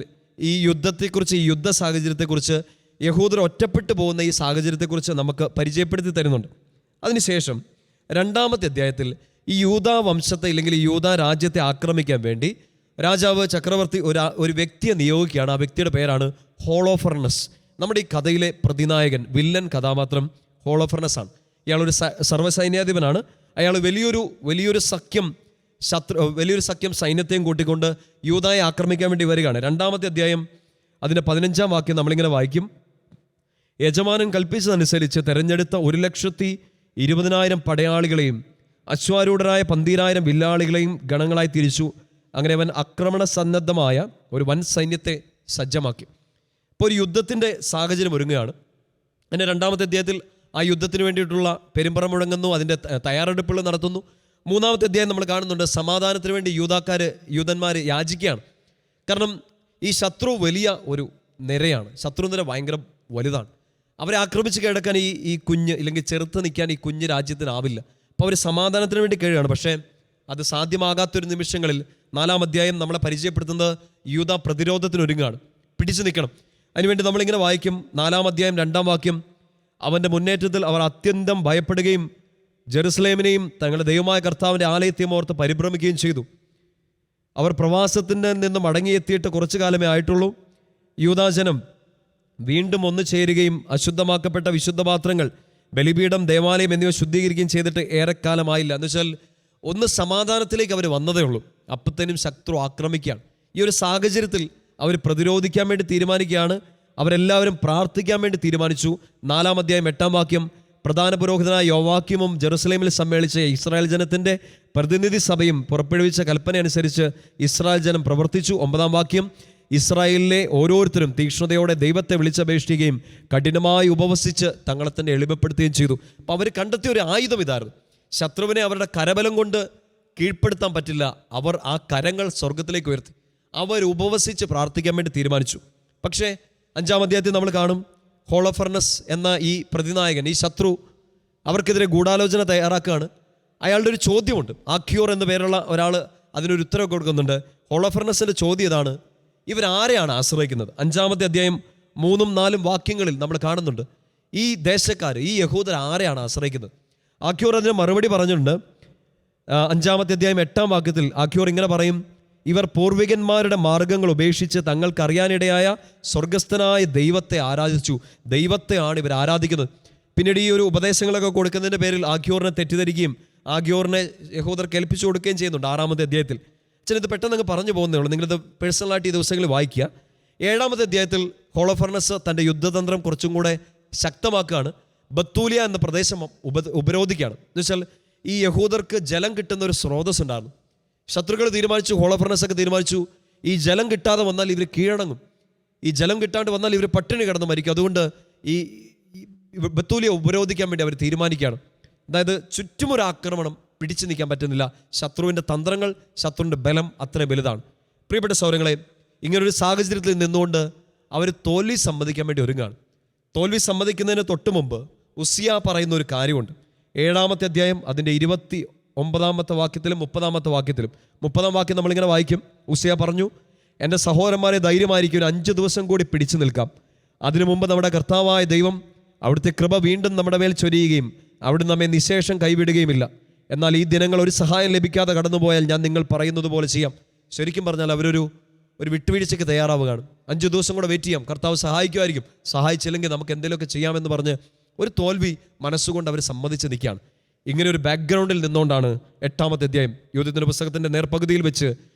ഈ യുദ്ധത്തെക്കുറിച്ച്, ഈ യുദ്ധ സാഹചര്യത്തെക്കുറിച്ച്, യഹൂദർ ഒറ്റപ്പെട്ടു പോകുന്ന ഈ സാഹചര്യത്തെക്കുറിച്ച് നമുക്ക് പരിചയപ്പെടുത്തി തരുന്നുണ്ട്. അതിനുശേഷം 2-ാമത്തെ അധ്യായത്തിൽ ഈ യൂദാ വംശത്തെ, ഇല്ലെങ്കിൽ ഈ യൂദാ രാജ്യത്തെ ആക്രമിക്കാൻ വേണ്ടി രാജാവ്, ചക്രവർത്തി ഒരു വ്യക്തിയെ നിയോഗിക്കുകയാണ്. ആ വ്യക്തിയുടെ പേരാണ് ഹോളോഫർണസ്. നമ്മുടെ ഈ കഥയിലെ പ്രതിനായകൻ, വില്ലൻ കഥാപാത്രം ഹോളോഫർണസ് ആണ്. ഇയാളൊരു സർവ്വസൈന്യാധിപനാണ്. അയാൾ വലിയൊരു സഖ്യം സൈന്യത്തെയും കൂട്ടിക്കൊണ്ട് യൂദായെ ആക്രമിക്കാൻ വേണ്ടി വരികയാണ്. 2-ാമത്തെ അധ്യായം അതിൻ്റെ 15-ാം വാക്യം നമ്മളിങ്ങനെ വായിക്കും. യജമാനൻ കൽപ്പിച്ചതനുസരിച്ച് തെരഞ്ഞെടുത്ത 1,20,000 പടയാളികളെയും അശ്വാരൂഢരായ 12,000 വില്ലാളികളെയും ഗണങ്ങളായി തിരിച്ചു. അങ്ങനെ അവൻ ആക്രമണ സന്നദ്ധമായ ഒരു വൻ സൈന്യത്തെ സജ്ജമാക്കി. ഇപ്പോൾ ഒരു യുദ്ധത്തിൻ്റെ സാഹചര്യം ഒരുങ്ങുകയാണ്. അതിൻ്റെ 2-ാമത്തെ അധ്യായത്തിൽ ആ യുദ്ധത്തിന് വേണ്ടിയിട്ടുള്ള പെരുമ്പറ മുഴങ്ങുന്നു, അതിൻ്റെ തയ്യാറെടുപ്പുകൾ നടത്തുന്നു. 3-ാമത്തെ അധ്യായം നമ്മൾ കാണുന്നുണ്ട്, സമാധാനത്തിന് വേണ്ടി യൂദന്മാർ യാചിക്കുകയാണ്. കാരണം ഈ ശത്രു വലിയ ഒരു നിരയാണ്, ശത്രുനിര ഭയങ്കര വലുതാണ്. അവരെ ആക്രമിച്ച് കിടക്കാൻ ഈ കുഞ്ഞ്, ഇല്ലെങ്കിൽ ചെറുത്ത് നിൽക്കാൻ ഈ കുഞ്ഞ് രാജ്യത്തിനാവില്ല. അപ്പോൾ അവർ സമാധാനത്തിന് വേണ്ടി കഴിയുകയാണ്. പക്ഷേ അത് സാധ്യമാകാത്തൊരു നിമിഷങ്ങളിൽ 4-ാം അധ്യായം നമ്മളെ പരിചയപ്പെടുത്തുന്നത് യൂദാ പ്രതിരോധത്തിനൊരുങ്ങുകയാണ്, പിടിച്ചു നിൽക്കണം. അതിനുവേണ്ടി നമ്മളിങ്ങനെ വായിക്കും. 4-ാം അധ്യായം 2-ാം വാക്യം, അവൻ്റെ മുന്നേറ്റത്തിൽ അവർ അത്യന്തം ഭയപ്പെടുകയും ജെറുസലേമിനെയും തങ്ങളുടെ ദൈവമായ കർത്താവിൻ്റെ ആലയത്തെയും ഓർത്ത് പരിഭ്രമിക്കുകയും ചെയ്തു. അവർ പ്രവാസത്തിൽ നിന്ന് മടങ്ങിയെത്തിയിട്ട് കുറച്ചു കാലമേ ആയിട്ടുള്ളൂ. യൂദാജനം വീണ്ടും ഒന്നു ചേരുകയും അശുദ്ധമാക്കപ്പെട്ട വിശുദ്ധപാത്രങ്ങൾ, ബലിപീഠം, ദേവാലയം എന്നിവ ശുദ്ധീകരിക്കുകയും ചെയ്തിട്ട് ഏറെക്കാലമായില്ല. എന്ന് വെച്ചാൽ ഒന്ന് സമാധാനത്തിലേക്ക് അവർ വന്നതേ ഉള്ളൂ, അപ്പത്തേനും ശത്രു ആക്രമിക്കുകയാണ്. ഈ ഒരു സാഹചര്യത്തിൽ അവർ പ്രതിരോധിക്കാൻ വേണ്ടി തീരുമാനിക്കുകയാണ്. അവരെല്ലാവരും പ്രാർത്ഥിക്കാൻ വേണ്ടി തീരുമാനിച്ചു. 4-ാം അധ്യായം 8-ാം വാക്യം, പ്രധാന പുരോഹിതനായ യോവാക്യമും ജെറുസലേമിൽ സമ്മേളിച്ച ഇസ്രായേൽ ജനത്തിൻ്റെ പ്രതിനിധി സഭയും പുറപ്പെടുവിച്ച കൽപ്പന അനുസരിച്ച് ഇസ്രായേൽ ജനം പ്രവർത്തിച്ചു. 9-ാം വാക്യം, ഇസ്രായേലിലെ ഓരോരുത്തരും തീക്ഷ്ണതയോടെ ദൈവത്തെ വിളിച്ചപേക്ഷിക്കുകയും കഠിനമായി ഉപവസിച്ച് തങ്ങളെ തന്നെ എളിമപ്പെടുത്തുകയും ചെയ്തു. അപ്പോൾ അവർ കണ്ടെത്തിയ ഒരു ആയുധം ഇതായിരുന്നു. ശത്രുവിനെ അവരുടെ കരബലം കൊണ്ട് കീഴ്പ്പെടുത്താൻ പറ്റില്ല. അവർ ആ കരങ്ങൾ സ്വർഗത്തിലേക്ക് ഉയർത്തി അവർ ഉപവസിച്ച് പ്രാർത്ഥിക്കാൻ വേണ്ടി തീരുമാനിച്ചു. പക്ഷേ 5-ാം അധ്യായത്തിൽ നമ്മൾ കാണും, ഹോളോഫർണസ് എന്ന ഈ പ്രതിനായകൻ, ഈ ശത്രു അവർക്കെതിരെ ഗൂഢാലോചന തയ്യാറാക്കുകയാണ്. അയാളുടെ ഒരു ചോദ്യമുണ്ട്. ആഖ്യോർ എന്ന പേരുള്ള ഒരാൾ അതിനൊരു ഉത്തരവ് കൊടുക്കുന്നുണ്ട്. ഹോളോഫർണസിൻ്റെ ചോദ്യം ഇതാണ്, ഇവരാരെയാണ് ആശ്രയിക്കുന്നത്? 5-ാമത്തെ അധ്യായം 3-4 വാക്യങ്ങളിൽ നമ്മൾ കാണുന്നുണ്ട്, ഈ ദേശക്കാർ, ഈ യഹൂദർ ആരെയാണ് ആശ്രയിക്കുന്നത്? ആഖ്യോർ അതിന് മറുപടി പറഞ്ഞിട്ടുണ്ട്. 5-ാമത്തെ അധ്യായം 8-ാം വാക്യത്തിൽ ആഖ്യോർ ഇങ്ങനെ പറയും, ഇവർ പൂർവികന്മാരുടെ മാർഗങ്ങൾ ഉപേക്ഷിച്ച് തങ്ങൾക്കറിയാനിടയായ സ്വർഗസ്ഥനായ ദൈവത്തെ ആരാധിച്ചു. ദൈവത്തെയാണ് ഇവർ ആരാധിക്കുന്നത്. പിന്നീട് ഈ ഒരു ഉപദേശങ്ങളൊക്കെ കൊടുക്കുന്നതിൻ്റെ പേരിൽ ആഖ്യോറിനെ തെറ്റിദ്ധരിക്കുകയും ആഖ്യോറിനെ യഹൂദർക്ക് ഏൽപ്പിച്ചു കൊടുക്കുകയും ചെയ്യുന്നുണ്ട് 6-ാമത്തെ അധ്യായത്തിൽ. ഇത് പെട്ടെന്ന് അങ്ങ് പറഞ്ഞു പോകുന്നേ ഉള്ളൂ, നിങ്ങളിത് പേഴ്സണലായിട്ട് ഈ ദിവസങ്ങളിൽ വായിക്കുക. 7-ാമത്തെ അധ്യായത്തിൽ ഹോളോഫർണസ് തൻ്റെ യുദ്ധതന്ത്രം കുറച്ചും കൂടെ ശക്തമാക്കുകയാണ്. ബത്തൂലിയ എന്ന പ്രദേശം ഉപരോധിക്കുകയാണ്. എന്ന് വെച്ചാൽ ഈ യഹൂദർക്ക് ജലം കിട്ടുന്ന ഒരു സ്രോതസ് ഉണ്ടായിരുന്നു. ശത്രുക്കൾ തീരുമാനിച്ചു, ഹോളോഫർണസൊക്കെ തീരുമാനിച്ചു, ഈ ജലം കിട്ടാതെ വന്നാൽ ഇവർ കീഴടങ്ങും, ഈ ജലം കിട്ടാണ്ട് വന്നാൽ ഇവർ പട്ടിണി കിടന്ന് മരിക്കും. അതുകൊണ്ട് ഈ ബത്തൂലിയ ഉപരോധിക്കാൻ വേണ്ടി അവർ തീരുമാനിക്കുകയാണ്. അതായത് ചുറ്റുമൊരു ആക്രമണം, പിടിച്ചു നിൽക്കാൻ പറ്റുന്നില്ല. ശത്രുവിൻ്റെ തന്ത്രങ്ങൾ, ശത്രുവിൻ്റെ ബലം അത്രയും വലുതാണ്. പ്രിയപ്പെട്ട സൗരങ്ങളെ, ഇങ്ങനൊരു സാഹചര്യത്തിൽ നിന്നുകൊണ്ട് അവർ തോൽവി സമ്മതിക്കാൻ വേണ്ടി ഒരുങ്ങുകയാണ്. തോൽവി സമ്മതിക്കുന്നതിന് തൊട്ട് മുമ്പ് ഉസിയ പറയുന്ന ഒരു കാര്യമുണ്ട്. 7-ാമത്തെ അധ്യായം അതിൻ്റെ 29-ാമത്തെ വാക്യത്തിലും 30-ാമത്തെ വാക്യത്തിലും. 30-ാം വാക്യം നമ്മളിങ്ങനെ വായിക്കും. ഉസിയ പറഞ്ഞു, എൻ്റെ സഹോദരന്മാരെ ധൈര്യമായിരിക്കും, 5 ദിവസം കൂടി പിടിച്ചു നിൽക്കാം. അതിനു മുമ്പ് നമ്മുടെ കർത്താവായ ദൈവം അവിടുത്തെ കൃപ വീണ്ടും നമ്മുടെ മേൽ ചൊരിയുകയും അവിടുന്ന് നമ്മെ നിശേഷം കൈവിടുകയുമില്ല. എന്നാൽ ഈ ദിനങ്ങൾ ഒരു സഹായം ലഭിക്കാതെ കടന്നുപോയാൽ ഞാൻ നിങ്ങൾ പറയുന്നത് പോലെ ചെയ്യാം. ശരിക്കും പറഞ്ഞാൽ അവരൊരു വിട്ടുവീഴ്ചയ്ക്ക് തയ്യാറാവുകയാണ്. 5 ദിവസം കൂടെ വെയിറ്റ് ചെയ്യാം, കർത്താവ് സഹായിക്കുമായിരിക്കും, സഹായിച്ചില്ലെങ്കിൽ നമുക്ക് എന്തെങ്കിലുമൊക്കെ ചെയ്യാമെന്ന് പറഞ്ഞ് ഒരു തോൽവി മനസ്സുകൊണ്ട് അവർ സമ്മതിച്ച് നിൽക്കുകയാണ്. ഇങ്ങനെ ഒരു ബാക്ക്ഗ്രൗണ്ടിൽ നിന്നുകൊണ്ടാണ് 8-ാമത്തെ അധ്യായം യൂഥിത്തിൻ്റെ പുസ്തകത്തിൻ്റെ നേർപകുതിയിൽ വെച്ച്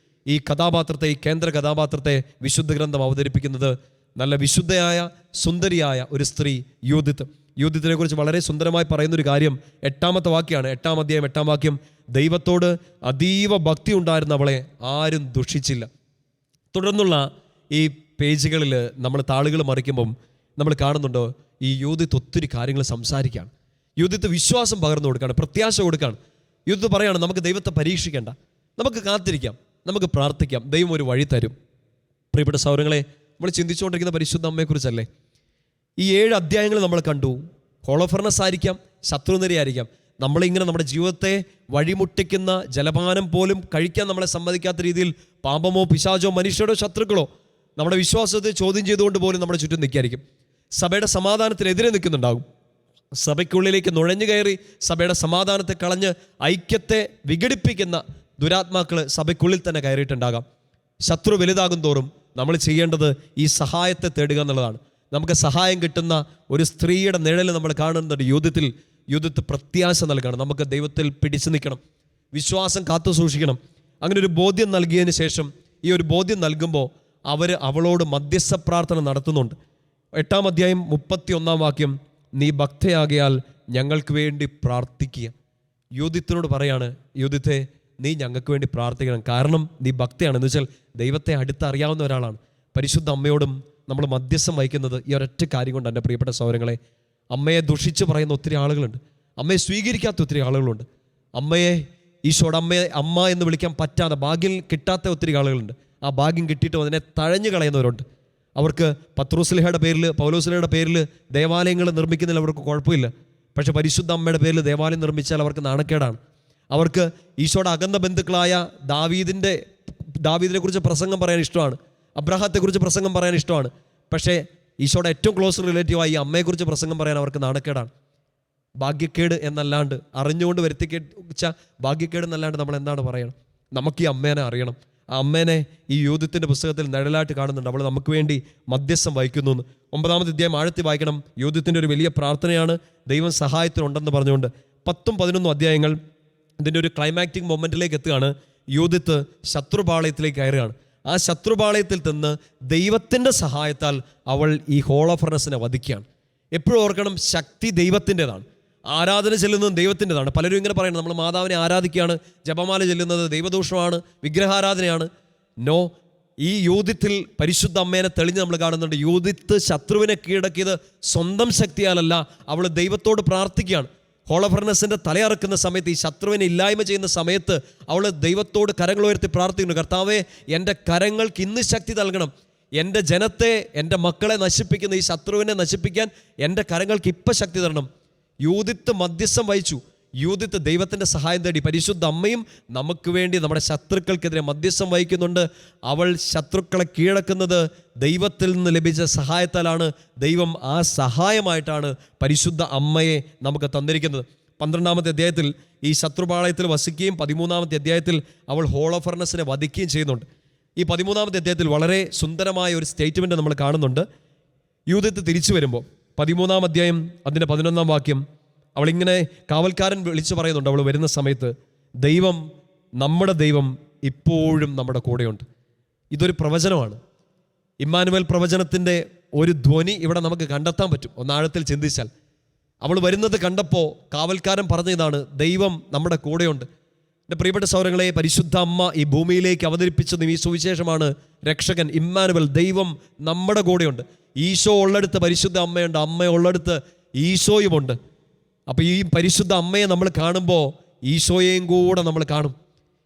ഈ കഥാപാത്രത്തെ, ഈ കേന്ദ്ര കഥാപാത്രത്തെ വിശുദ്ധ ഗ്രന്ഥം അവതരിപ്പിക്കുന്നത്. നല്ല വിശുദ്ധയായ സുന്ദരിയായ ഒരു സ്ത്രീ യൂഥിത്തിനെ കുറിച്ച് വളരെ സുന്ദരമായി പറയുന്നൊരു കാര്യം 8-ാമത്തെ വാക്യമാണ്. 8-ാം അധ്യായം 8-ാം വാക്യം, ദൈവത്തോട് അതീവ ഭക്തി ഉണ്ടായിരുന്ന അവളെ ആരും ദുഷിച്ചില്ല. തുടർന്നുള്ള ഈ പേജുകളിൽ നമ്മൾ താളുകൾ മറിക്കുമ്പം നമ്മൾ കാണുന്നുണ്ടോ, ഈ യൂഥിത്ത് ഒത്തിരി കാര്യങ്ങൾ സംസാരിക്കുകയാണ്. യൂഥിത്ത് വിശ്വാസം പകർന്നു കൊടുക്കുകയാണ്, പ്രത്യാശ കൊടുക്കുകയാണ്. യൂഥിത്ത് പറയാണ്, നമുക്ക് ദൈവത്തെ പരീക്ഷിക്കേണ്ട, നമുക്ക് കാത്തിരിക്കാം, നമുക്ക് പ്രാർത്ഥിക്കാം, ദൈവം ഒരു വഴി തരും. പ്രിയപ്പെട്ട സൗരങ്ങളെ, നമ്മൾ ചിന്തിച്ചുകൊണ്ടിരിക്കുന്ന പരിശുദ്ധ അമ്മയെക്കുറിച്ചല്ലേ? ഈ 7 അധ്യായങ്ങൾ നമ്മൾ കണ്ടു. ഹോളോഫർണസ് ആയിരിക്കാം, ശത്രുനിരയായിരിക്കാം, നമ്മളിങ്ങനെ നമ്മുടെ ജീവിതത്തെ വഴിമുട്ടിക്കുന്ന ജലപാനം പോലും കഴിക്കാൻ നമ്മളെ സമ്മതിക്കാത്ത രീതിയിൽ പാപമോ പിശാചോ മനുഷ്യരുടെ ശത്രുക്കളോ നമ്മുടെ വിശ്വാസത്തെ ചോദ്യം ചെയ്തുകൊണ്ട് പോലും നമ്മുടെ ചുറ്റും നിൽക്കായിരിക്കും. സഭയുടെ സമാധാനത്തിനെതിരെ നിൽക്കുന്നുണ്ടാകും. സഭയ്ക്കുള്ളിലേക്ക് നുഴഞ്ഞു കയറി സഭയുടെ സമാധാനത്തെ കളഞ്ഞ് ഐക്യത്തെ വിഘടിപ്പിക്കുന്ന ദുരാത്മാക്കൾ സഭയ്ക്കുള്ളിൽ തന്നെ കയറിയിട്ടുണ്ടാകാം. ശത്രു വലുതാകും തോറും നമ്മൾ ചെയ്യേണ്ടത് ഈ സഹായത്തെ തേടുക എന്നുള്ളതാണ്. നമുക്ക് സഹായം കിട്ടുന്ന ഒരു സ്ത്രീയുടെ നിഴൽ നമ്മൾ കാണുന്നുണ്ട് യൂഥിത്ത് പ്രത്യാശ നൽകണം. നമുക്ക് ദൈവത്തിൽ പിടിച്ചു നിൽക്കണം, വിശ്വാസം കാത്തു സൂക്ഷിക്കണം. അങ്ങനെ ഒരു ബോധ്യം നൽകിയതിന് ശേഷം, ഈ ഒരു ബോധ്യം നൽകുമ്പോൾ അവളോട് മധ്യസ്ഥ പ്രാർത്ഥന നടത്തുന്നുണ്ട്. 8-ാം അധ്യായം 31-ാം വാക്യം, നീ ഭക്തയാകിയാൽ ഞങ്ങൾക്ക് വേണ്ടി പ്രാർത്ഥിക്കുക. യൂഥിത്തിനോട് പറയാണ്, യൂഥിത്തെ നീ ഞങ്ങൾക്ക് വേണ്ടി പ്രാർത്ഥിക്കണം, കാരണം നീ ഭക്തയാണെന്ന് വെച്ചാൽ ദൈവത്തെ അടുത്തറിയാവുന്ന ഒരാളാണ്. പരിശുദ്ധ അമ്മയോടും നമ്മൾ മധ്യസ്ഥം വഹിക്കുന്നത് ഈ ഒരൊറ്റ കാര്യം കൊണ്ട്. എൻ്റെ പ്രിയപ്പെട്ട സഹോദരങ്ങളെ, അമ്മയെ ദുഷിച്ച് പറയുന്ന ഒത്തിരി ആളുകളുണ്ട്, അമ്മയെ സ്വീകരിക്കാത്ത ഒത്തിരി ആളുകളുണ്ട്, അമ്മയെ ഈശോയുടെ അമ്മ എന്ന് വിളിക്കാൻ പറ്റാതെ ഭാഗ്യം കിട്ടാത്ത ഒത്തിരി ആളുകളുണ്ട്. ആ ഭാഗ്യം കിട്ടിയിട്ടും അതിനെ തഴഞ്ഞു കളയുന്നവരുണ്ട്. അവർക്ക് പത്രോസ്ലിഹയുടെ പേരിൽ, പൗലോസ്ലിഹയുടെ പേരിൽ ദേവാലയങ്ങൾ നിർമ്മിക്കുന്നതിൽ അവർക്ക് കുഴപ്പമില്ല. പക്ഷെ പരിശുദ്ധ അമ്മയുടെ പേരിൽ ദേവാലയം നിർമ്മിച്ചാൽ അവർക്ക് നാണക്കേടാണ്. അവർക്ക് ഈശോയുടെ അകന്ന ബന്ധുക്കളായ ദാവീദിനെ കുറിച്ച് പ്രസംഗം പറയാൻ ഇഷ്ടമാണ്, അബ്രഹാത്തെക്കുറിച്ച് പ്രസംഗം പറയാൻ ഇഷ്ടമാണ്. പക്ഷേ ഈശോയുടെ ഏറ്റവും ക്ലോസ് റിലേറ്റീവായി ഈ അമ്മയെക്കുറിച്ച് പ്രസംഗം പറയാൻ അവർക്ക് നാണക്കേടാണ്. ഭാഗ്യക്കേട് എന്നല്ലാണ്ട്, അറിഞ്ഞുകൊണ്ട് വരുത്തിച്ച ഭാഗ്യക്കേട് എന്നല്ലാണ്ട് നമ്മൾ എന്താണ് പറയണം? നമുക്ക് ഈ അമ്മേനെ അറിയണം. ആ അമ്മേനെ ഈ യൂഥിത്തിൻ്റെ പുസ്തകത്തിൽ നിഴലായിട്ട് കാണുന്നുണ്ട്. അവൾ നമുക്ക് വേണ്ടി മധ്യസ്ഥം വഹിക്കുന്നു എന്ന്. 9-ാമത്തെ അധ്യായം ആഴത്തി വായിക്കണം. യൂഥിത്തിൻ്റെ ഒരു വലിയ പ്രാർത്ഥനയാണ്, ദൈവം സഹായത്തിനുണ്ടെന്ന് പറഞ്ഞുകൊണ്ട്. 10-11 അധ്യായങ്ങൾ ഇതിൻ്റെ ഒരു ക്ലൈമാക്റ്റിക് മൊമെൻറ്റിലേക്ക് എത്തുകയാണ്. യൂഥിത്ത് ശത്രുപാളയത്തിലേക്ക് കയറുകയാണ്. ആ ശത്രുപാളയത്തിൽ നിന്ന് ദൈവത്തിൻ്റെ സഹായത്താൽ അവൾ ഈ ഹോളോഫർണസിനെ വധിക്കുകയാണ്. എപ്പോഴും ഓർക്കണം, ശക്തി ദൈവത്തിൻ്റെതാണ്, ആരാധന ചെല്ലുന്നതും ദൈവത്തിൻ്റെതാണ്. പലരും ഇങ്ങനെ പറയുന്നത്, നമ്മൾ മാതാവിനെ ആരാധിക്കുകയാണ്, ജപമാല ചെല്ലുന്നത് ദൈവദോഷമാണ്, വിഗ്രഹാരാധനയാണ്. നോ, ഈ യൂഥിത്തിൽ പരിശുദ്ധ അമ്മേനെ തെളിഞ്ഞ് നമ്മൾ കാണുന്നുണ്ട്. യൂഥിത്ത് ശത്രുവിനെ കീഴടക്കിയത് സ്വന്തം ശക്തിയാലല്ല, അവൾ ദൈവത്തോട് പ്രാർത്ഥിക്കുകയാണ്. ഹോളോഫർണസിൻ്റെ തലയറക്കുന്ന സമയത്ത്, ഈ ശത്രുവിനെ ഇല്ലായ്മ ചെയ്യുന്ന സമയത്ത് അവൾ ദൈവത്തോട് കരങ്ങൾ ഉയർത്തി പ്രാർത്ഥിക്കുന്നു. കർത്താവേ, എൻ്റെ കരങ്ങൾക്ക് ഇന്ന് ശക്തി നൽകണം, എൻ്റെ ജനത്തെ, എൻ്റെ മക്കളെ നശിപ്പിക്കുന്ന ഈ ശത്രുവിനെ നശിപ്പിക്കാൻ എൻ്റെ കരങ്ങൾക്ക് ഇപ്പം ശക്തി തരണം. യൂഥിത്ത് മധ്യസ്ഥം വഹിച്ചു. യൂഥിത്ത് ദൈവത്തിൻ്റെ സഹായം തേടി. പരിശുദ്ധ അമ്മയും നമുക്ക് വേണ്ടി നമ്മുടെ ശത്രുക്കൾക്കെതിരെ മധ്യസ്ഥം വഹിക്കുന്നുണ്ട്. അവൾ ശത്രുക്കളെ കീഴടക്കുന്നത് ദൈവത്തിൽ നിന്ന് ലഭിച്ച സഹായത്താലാണ്. ദൈവം ആ സഹായമായിട്ടാണ് പരിശുദ്ധ അമ്മയെ നമുക്ക് തന്നിരിക്കുന്നത്. 12-ാമത്തെ അധ്യായത്തിൽ ഈ ശത്രുപാളയത്തിൽ വസിക്കുകയും 13-ാമത്തെ അധ്യായത്തിൽ അവൾ ഹോളോഫർണസിനെ വധിക്കുകയും ചെയ്യുന്നുണ്ട്. ഈ 13-ാമത്തെ അധ്യായത്തിൽ വളരെ സുന്ദരമായ ഒരു സ്റ്റേറ്റ്മെൻറ്റ് നമ്മൾ കാണുന്നുണ്ട്. യൂഥിത്ത് തിരിച്ചു വരുമ്പോൾ 13-ാം അധ്യായം അതിൻ്റെ 11-ാം വാക്യം, അവളിങ്ങനെ കാവൽക്കാരൻ വിളിച്ചു പറയുന്നുണ്ട്. അവൾ വരുന്ന സമയത്ത്, ദൈവം, നമ്മുടെ ദൈവം ഇപ്പോഴും നമ്മുടെ കൂടെയുണ്ട്. ഇതൊരു പ്രവചനമാണ്. ഇമ്മാനുവേൽ പ്രവചനത്തിൻ്റെ ഒരു ധ്വനി ഇവിടെ നമുക്ക് കണ്ടെത്താൻ പറ്റും ഒന്നാഴത്തിൽ ചിന്തിച്ചാൽ. അവൾ വരുന്നത് കണ്ടപ്പോൾ കാവൽക്കാരൻ പറഞ്ഞ ഇതാണ്, ദൈവം നമ്മുടെ കൂടെയുണ്ട്. എൻ്റെ പ്രിയപ്പെട്ട സൗരങ്ങളെ, പരിശുദ്ധ അമ്മ ഈ ഭൂമിയിലേക്ക് അവതരിപ്പിച്ചതും ഈ സുവിശേഷമാണ്. രക്ഷകൻ ഇമ്മാനുവൽ, ദൈവം നമ്മുടെ കൂടെയുണ്ട്. ഈശോ ഉള്ളടുത്ത് പരിശുദ്ധ അമ്മയുണ്ട്, അമ്മ ഉള്ളടുത്ത് ഈശോയുമുണ്ട്. അപ്പോൾ ഈ പരിശുദ്ധ അമ്മയെ നമ്മൾ കാണുമ്പോൾ ഈശോയെയും കൂടെ നമ്മൾ കാണും.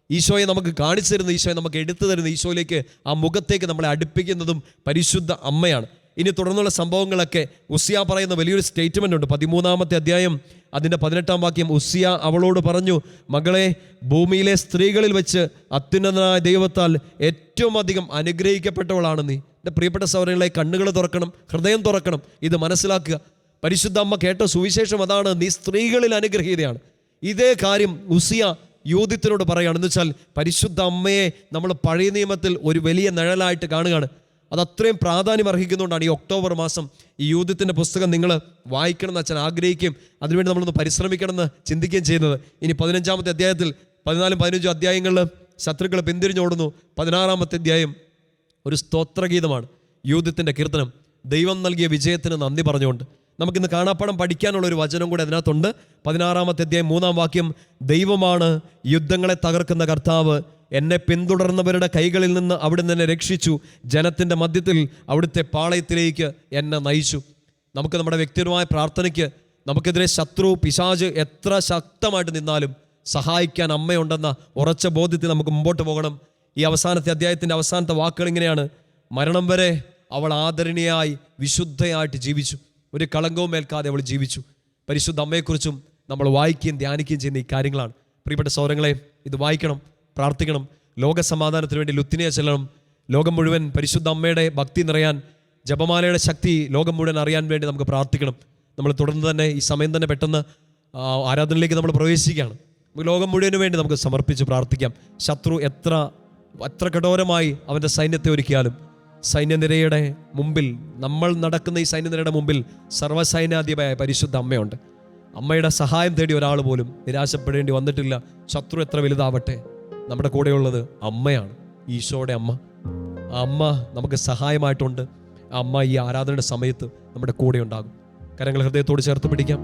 ഈശോയെ നമുക്ക് കാണിച്ചു തരുന്ന, ഈശോയെ നമുക്ക് എടുത്തു തരുന്ന, ഈശോയിലേക്ക് ആ മുഖത്തേക്ക് നമ്മളെ അടുപ്പിക്കുന്നതും പരിശുദ്ധ അമ്മയാണ്. ഇനി തുടർന്നുള്ള സംഭവങ്ങളൊക്കെ ഉസ്സിയ പറയുന്ന വലിയൊരു സ്റ്റേറ്റ്മെൻ്റ് ഉണ്ട്. 13-ാമത്തെ അധ്യായം അതിൻ്റെ 18-ാം വാക്യം, ഉസ്സിയ അവളോട് പറഞ്ഞു, മകളെ, ഭൂമിയിലെ സ്ത്രീകളിൽ വെച്ച് അത്യുന്നതനായ ദൈവത്താൽ ഏറ്റവും അധികം അനുഗ്രഹിക്കപ്പെട്ടവളാണ് നീ. എൻ്റെ പ്രിയപ്പെട്ട സഹോദരങ്ങളെ, കണ്ണുകൾ തുറക്കണം, ഹൃദയം തുറക്കണം, ഇത് മനസ്സിലാക്കുക. പരിശുദ്ധ അമ്മ കേട്ട സുവിശേഷം അതാണ്, നീ സ്ത്രീകളിൽ അനുഗ്രഹീതയാണ്. ഇതേ കാര്യം ഉസ്സിയ യൂഥിത്തിനോട് പറയുകയാണ്. എന്ന് വെച്ചാൽ പരിശുദ്ധ അമ്മയെ നമ്മൾ പഴയ നിയമത്തിൽ ഒരു വലിയ നിഴലായിട്ട് കാണുകയാണ്. അത് അത്രയും പ്രാധാന്യം അർഹിക്കുന്നതുകൊണ്ടാണ് ഈ ഒക്ടോബർ മാസം ഈ യൂഥത്തിൻ്റെ പുസ്തകം നിങ്ങൾ വായിക്കണമെന്ന് അച്ഛൻ ആഗ്രഹിക്കുകയും അതിനുവേണ്ടി നമ്മളൊന്ന് പരിശ്രമിക്കണമെന്ന് ചിന്തിക്കുകയും ചെയ്യുന്നത്. ഇനി 15-ാമത്തെ അധ്യായത്തിൽ 14-15 അധ്യായങ്ങളിൽ ശത്രുക്കൾ പിന്തിരിഞ്ഞോടുന്നു. 16-ാമത്തെ അധ്യായം ഒരു സ്തോത്രഗീതമാണ്, യൂഥത്തിൻ്റെ കീർത്തനം. ദൈവം നൽകിയ വിജയത്തിന് നന്ദി പറഞ്ഞുകൊണ്ട് നമുക്കിന്ന് കാണാപ്പാഠം പഠിക്കാനുള്ളൊരു വചനം കൂടെ അതിനകത്തുണ്ട്. 16-ാമത്തെ അധ്യായം 3-ാം വാക്യം, ദൈവമാണ് യുദ്ധങ്ങളെ തകർക്കുന്ന കർത്താവ്, എന്നെ പിന്തുടർന്നവരുടെ കൈകളിൽ നിന്ന് അവിടുന്ന് എന്നെ രക്ഷിച്ചു, ജനത്തിൻ്റെ മധ്യത്തിൽ അവിടുത്തെ പാളയത്തിലേക്ക് എന്നെ നയിച്ചു. നമുക്ക് നമ്മുടെ വ്യക്തിപരമായ പ്രാർത്ഥനയ്ക്ക് നമുക്കെതിരെ ശത്രു പിശാച് എത്ര ശക്തമായിട്ട് നിന്നാലും സഹായിക്കാൻ അമ്മയുണ്ടെന്ന ഉറച്ച ബോധ്യത്തിൽ നമുക്ക് മുമ്പോട്ട് പോകണം. ഈ അവസാനത്തെ അധ്യായത്തിൻ്റെ അവസാനത്തെ വാക്കുകൾ ഇങ്ങനെയാണ്, മരണം വരെ അവൾ ആദരണീയായി വിശുദ്ധയായിട്ട് ജീവിച്ചു, ഒരു കളങ്കവും ഏൽക്കാതെ അവൾ ജീവിച്ചു. പരിശുദ്ധ അമ്മയെക്കുറിച്ചും നമ്മൾ വായിക്കുകയും ധ്യാനിക്കുകയും ചെയ്യുന്ന ഈ കാര്യങ്ങളാണ്. പ്രിയപ്പെട്ട സഹോദരങ്ങളെ, ഇത് വായിക്കണം, പ്രാർത്ഥിക്കണം. ലോക സമാധാനത്തിന് വേണ്ടി ലുത്തിനിയ ചെല്ലണം. ലോകം മുഴുവൻ പരിശുദ്ധ അമ്മയുടെ ഭക്തി നിറയാൻ, ജപമാലയുടെ ശക്തി ലോകം മുഴുവൻ അറിയാൻ വേണ്ടി നമുക്ക് പ്രാർത്ഥിക്കണം. നമ്മൾ തുടർന്ന് തന്നെ ഈ സമയം തന്നെ പെട്ടെന്ന് ആരാധനയിലേക്ക് നമ്മൾ പ്രവേശിക്കുകയാണ്. ലോകം മുഴുവന് വേണ്ടി നമുക്ക് സമർപ്പിച്ച് പ്രാർത്ഥിക്കാം. ശത്രു എത്ര കഠോരമായി അവൻ്റെ സൈന്യത്തെ ഒരുക്കിയാലും സൈന്യനിരയുടെ മുമ്പിൽ, നമ്മൾ നടക്കുന്ന ഈ സൈന്യനിരയുടെ മുമ്പിൽ സർവ്വസൈന്യാധിപയായ പരിശുദ്ധ അമ്മയുണ്ട്. അമ്മയുടെ സഹായം തേടി ഒരാൾ പോലും നിരാശപ്പെടേണ്ടി വന്നിട്ടില്ല. ശത്രു എത്ര വലുതാവട്ടെ, നമ്മുടെ കൂടെയുള്ളത് അമ്മയാണ്, ഈശോയുടെ അമ്മ. ആ അമ്മ നമുക്ക് സഹായമായിട്ടുണ്ട്. ആ അമ്മ ഈ ആരാധനയുടെ സമയത്ത് നമ്മുടെ കൂടെ ഉണ്ടാകും. കരങ്ങൾ ഹൃദയത്തോട് ചേർത്ത് പിടിക്കാം.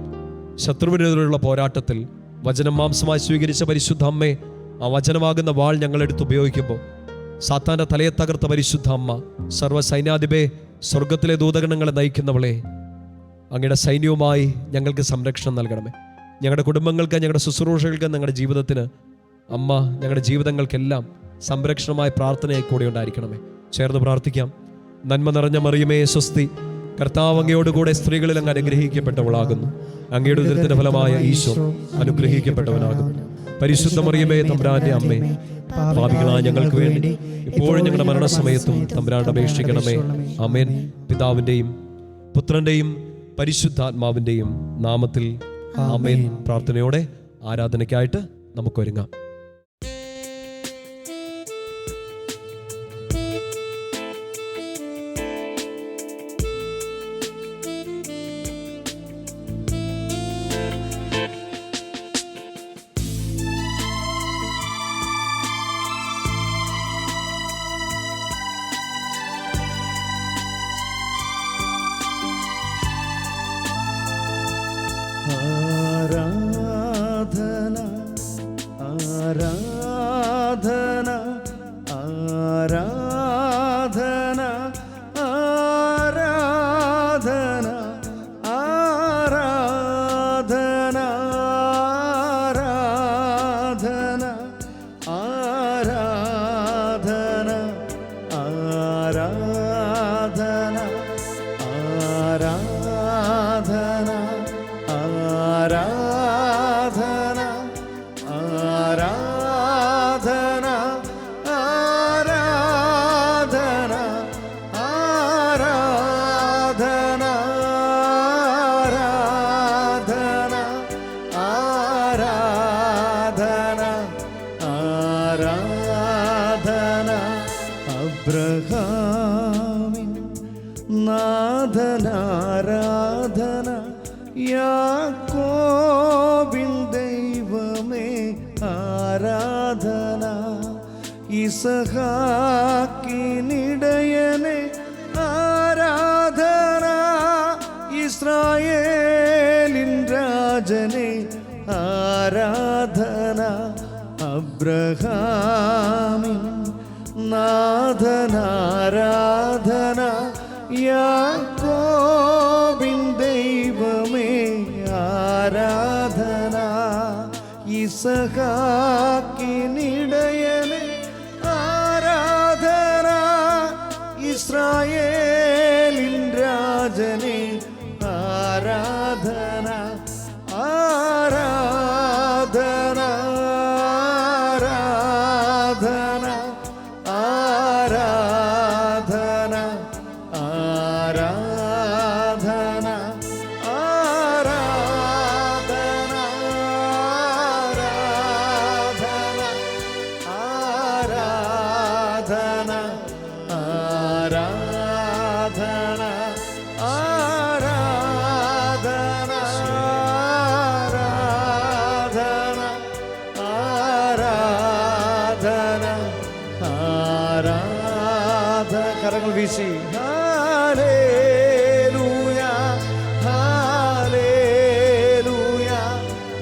ശത്രുവിനെതിരെയുള്ള പോരാട്ടത്തിൽ വചനം മാംസമായി സ്വീകരിച്ച പരിശുദ്ധ അമ്മയെ, ആ വചനമാകുന്ന വാൾ ഞങ്ങളെടുത്ത് ഉപയോഗിക്കുമ്പോൾ സാത്താൻ്റെ തലയെ തകർത്ത പരിശുദ്ധ അമ്മ, സർവ്വസൈന്യാധിപേ, സ്വർഗത്തിലെ ദൂതഗണങ്ങളെ നയിക്കുന്നവളെ, അങ്ങയുടെ സൈന്യവുമായി ഞങ്ങൾക്ക് സംരക്ഷണം നൽകണമേ. ഞങ്ങളുടെ കുടുംബങ്ങൾക്ക്, ഞങ്ങളുടെ ശുശ്രൂഷകൾക്ക്, ഞങ്ങളുടെ ജീവിതത്തിന് അമ്മ ഞങ്ങളുടെ ജീവിതങ്ങൾക്കെല്ലാം സംരക്ഷണമായ പ്രാർത്ഥനയായി കൂടെ ഉണ്ടായിരിക്കണമേ. ചേർന്ന് പ്രാർത്ഥിക്കാം. നന്മ നിറഞ്ഞ മറിയമേ സ്വസ്തി, കർത്താവ് അങ്ങയോടുകൂടെ സ്ത്രീകളിൽ അങ്ങ് അനുഗ്രഹിക്കപ്പെട്ടവളാകുന്നു. അങ്ങയുടെ ഉദരത്തിന്റെ ഫലമായ ഈശോ അനുഗ്രഹിക്കപ്പെട്ടവനാകുന്നു. പരിശുദ്ധ മറിയമേ തമ്പുരാന്റെ അമ്മേ, പാപികളായ ഞങ്ങൾക്ക് വേണ്ടി ഇപ്പോഴും ഞങ്ങളുടെ മരണസമയത്തും തമ്പുരാനോട് അപേക്ഷിക്കണമേ. ആമേൻ. പിതാവിൻ്റെയും പുത്രൻ്റെയും പരിശുദ്ധാത്മാവിൻ്റെയും നാമത്തിൽ ആമേൻ. പ്രാർത്ഥനയോടെ ആരാധനയ്ക്കായിട്ട് നമുക്ക് ഒരുങ്ങാം. ആരാധന ആരാധന ആരാധന ആരാധന ആരാധന ആരാധന ആരാധന ആരാധന ആരാധന ആരാധന ആരാധന ആരാധന ആരാധന ആരാധന അബ്രഹാമിൻ നാഥനാരാധന യാക്കോബിൻ ദൈവമേ ആരാധന ഇസഹാക്കിനിടയനെ ആരാധന ഇസ്രായേലിൻ രാജനെ ആരാധന അബ്രഹാമിൻ നാഥനാരാധന യാക്കോബിൻ ദൈവമേ ആരാധന ഇസഹാക്കിനിടയനെ ആരാധന ഇസ്രായേലിൻ രാജനെ ആരാധന ആരാധന ആരാധന ആരാധന ആരാധന ആരാധന ആരാധന. കരങ്ങൾ വീശി ഹല്ലേലൂയ ഹല്ലേലൂയ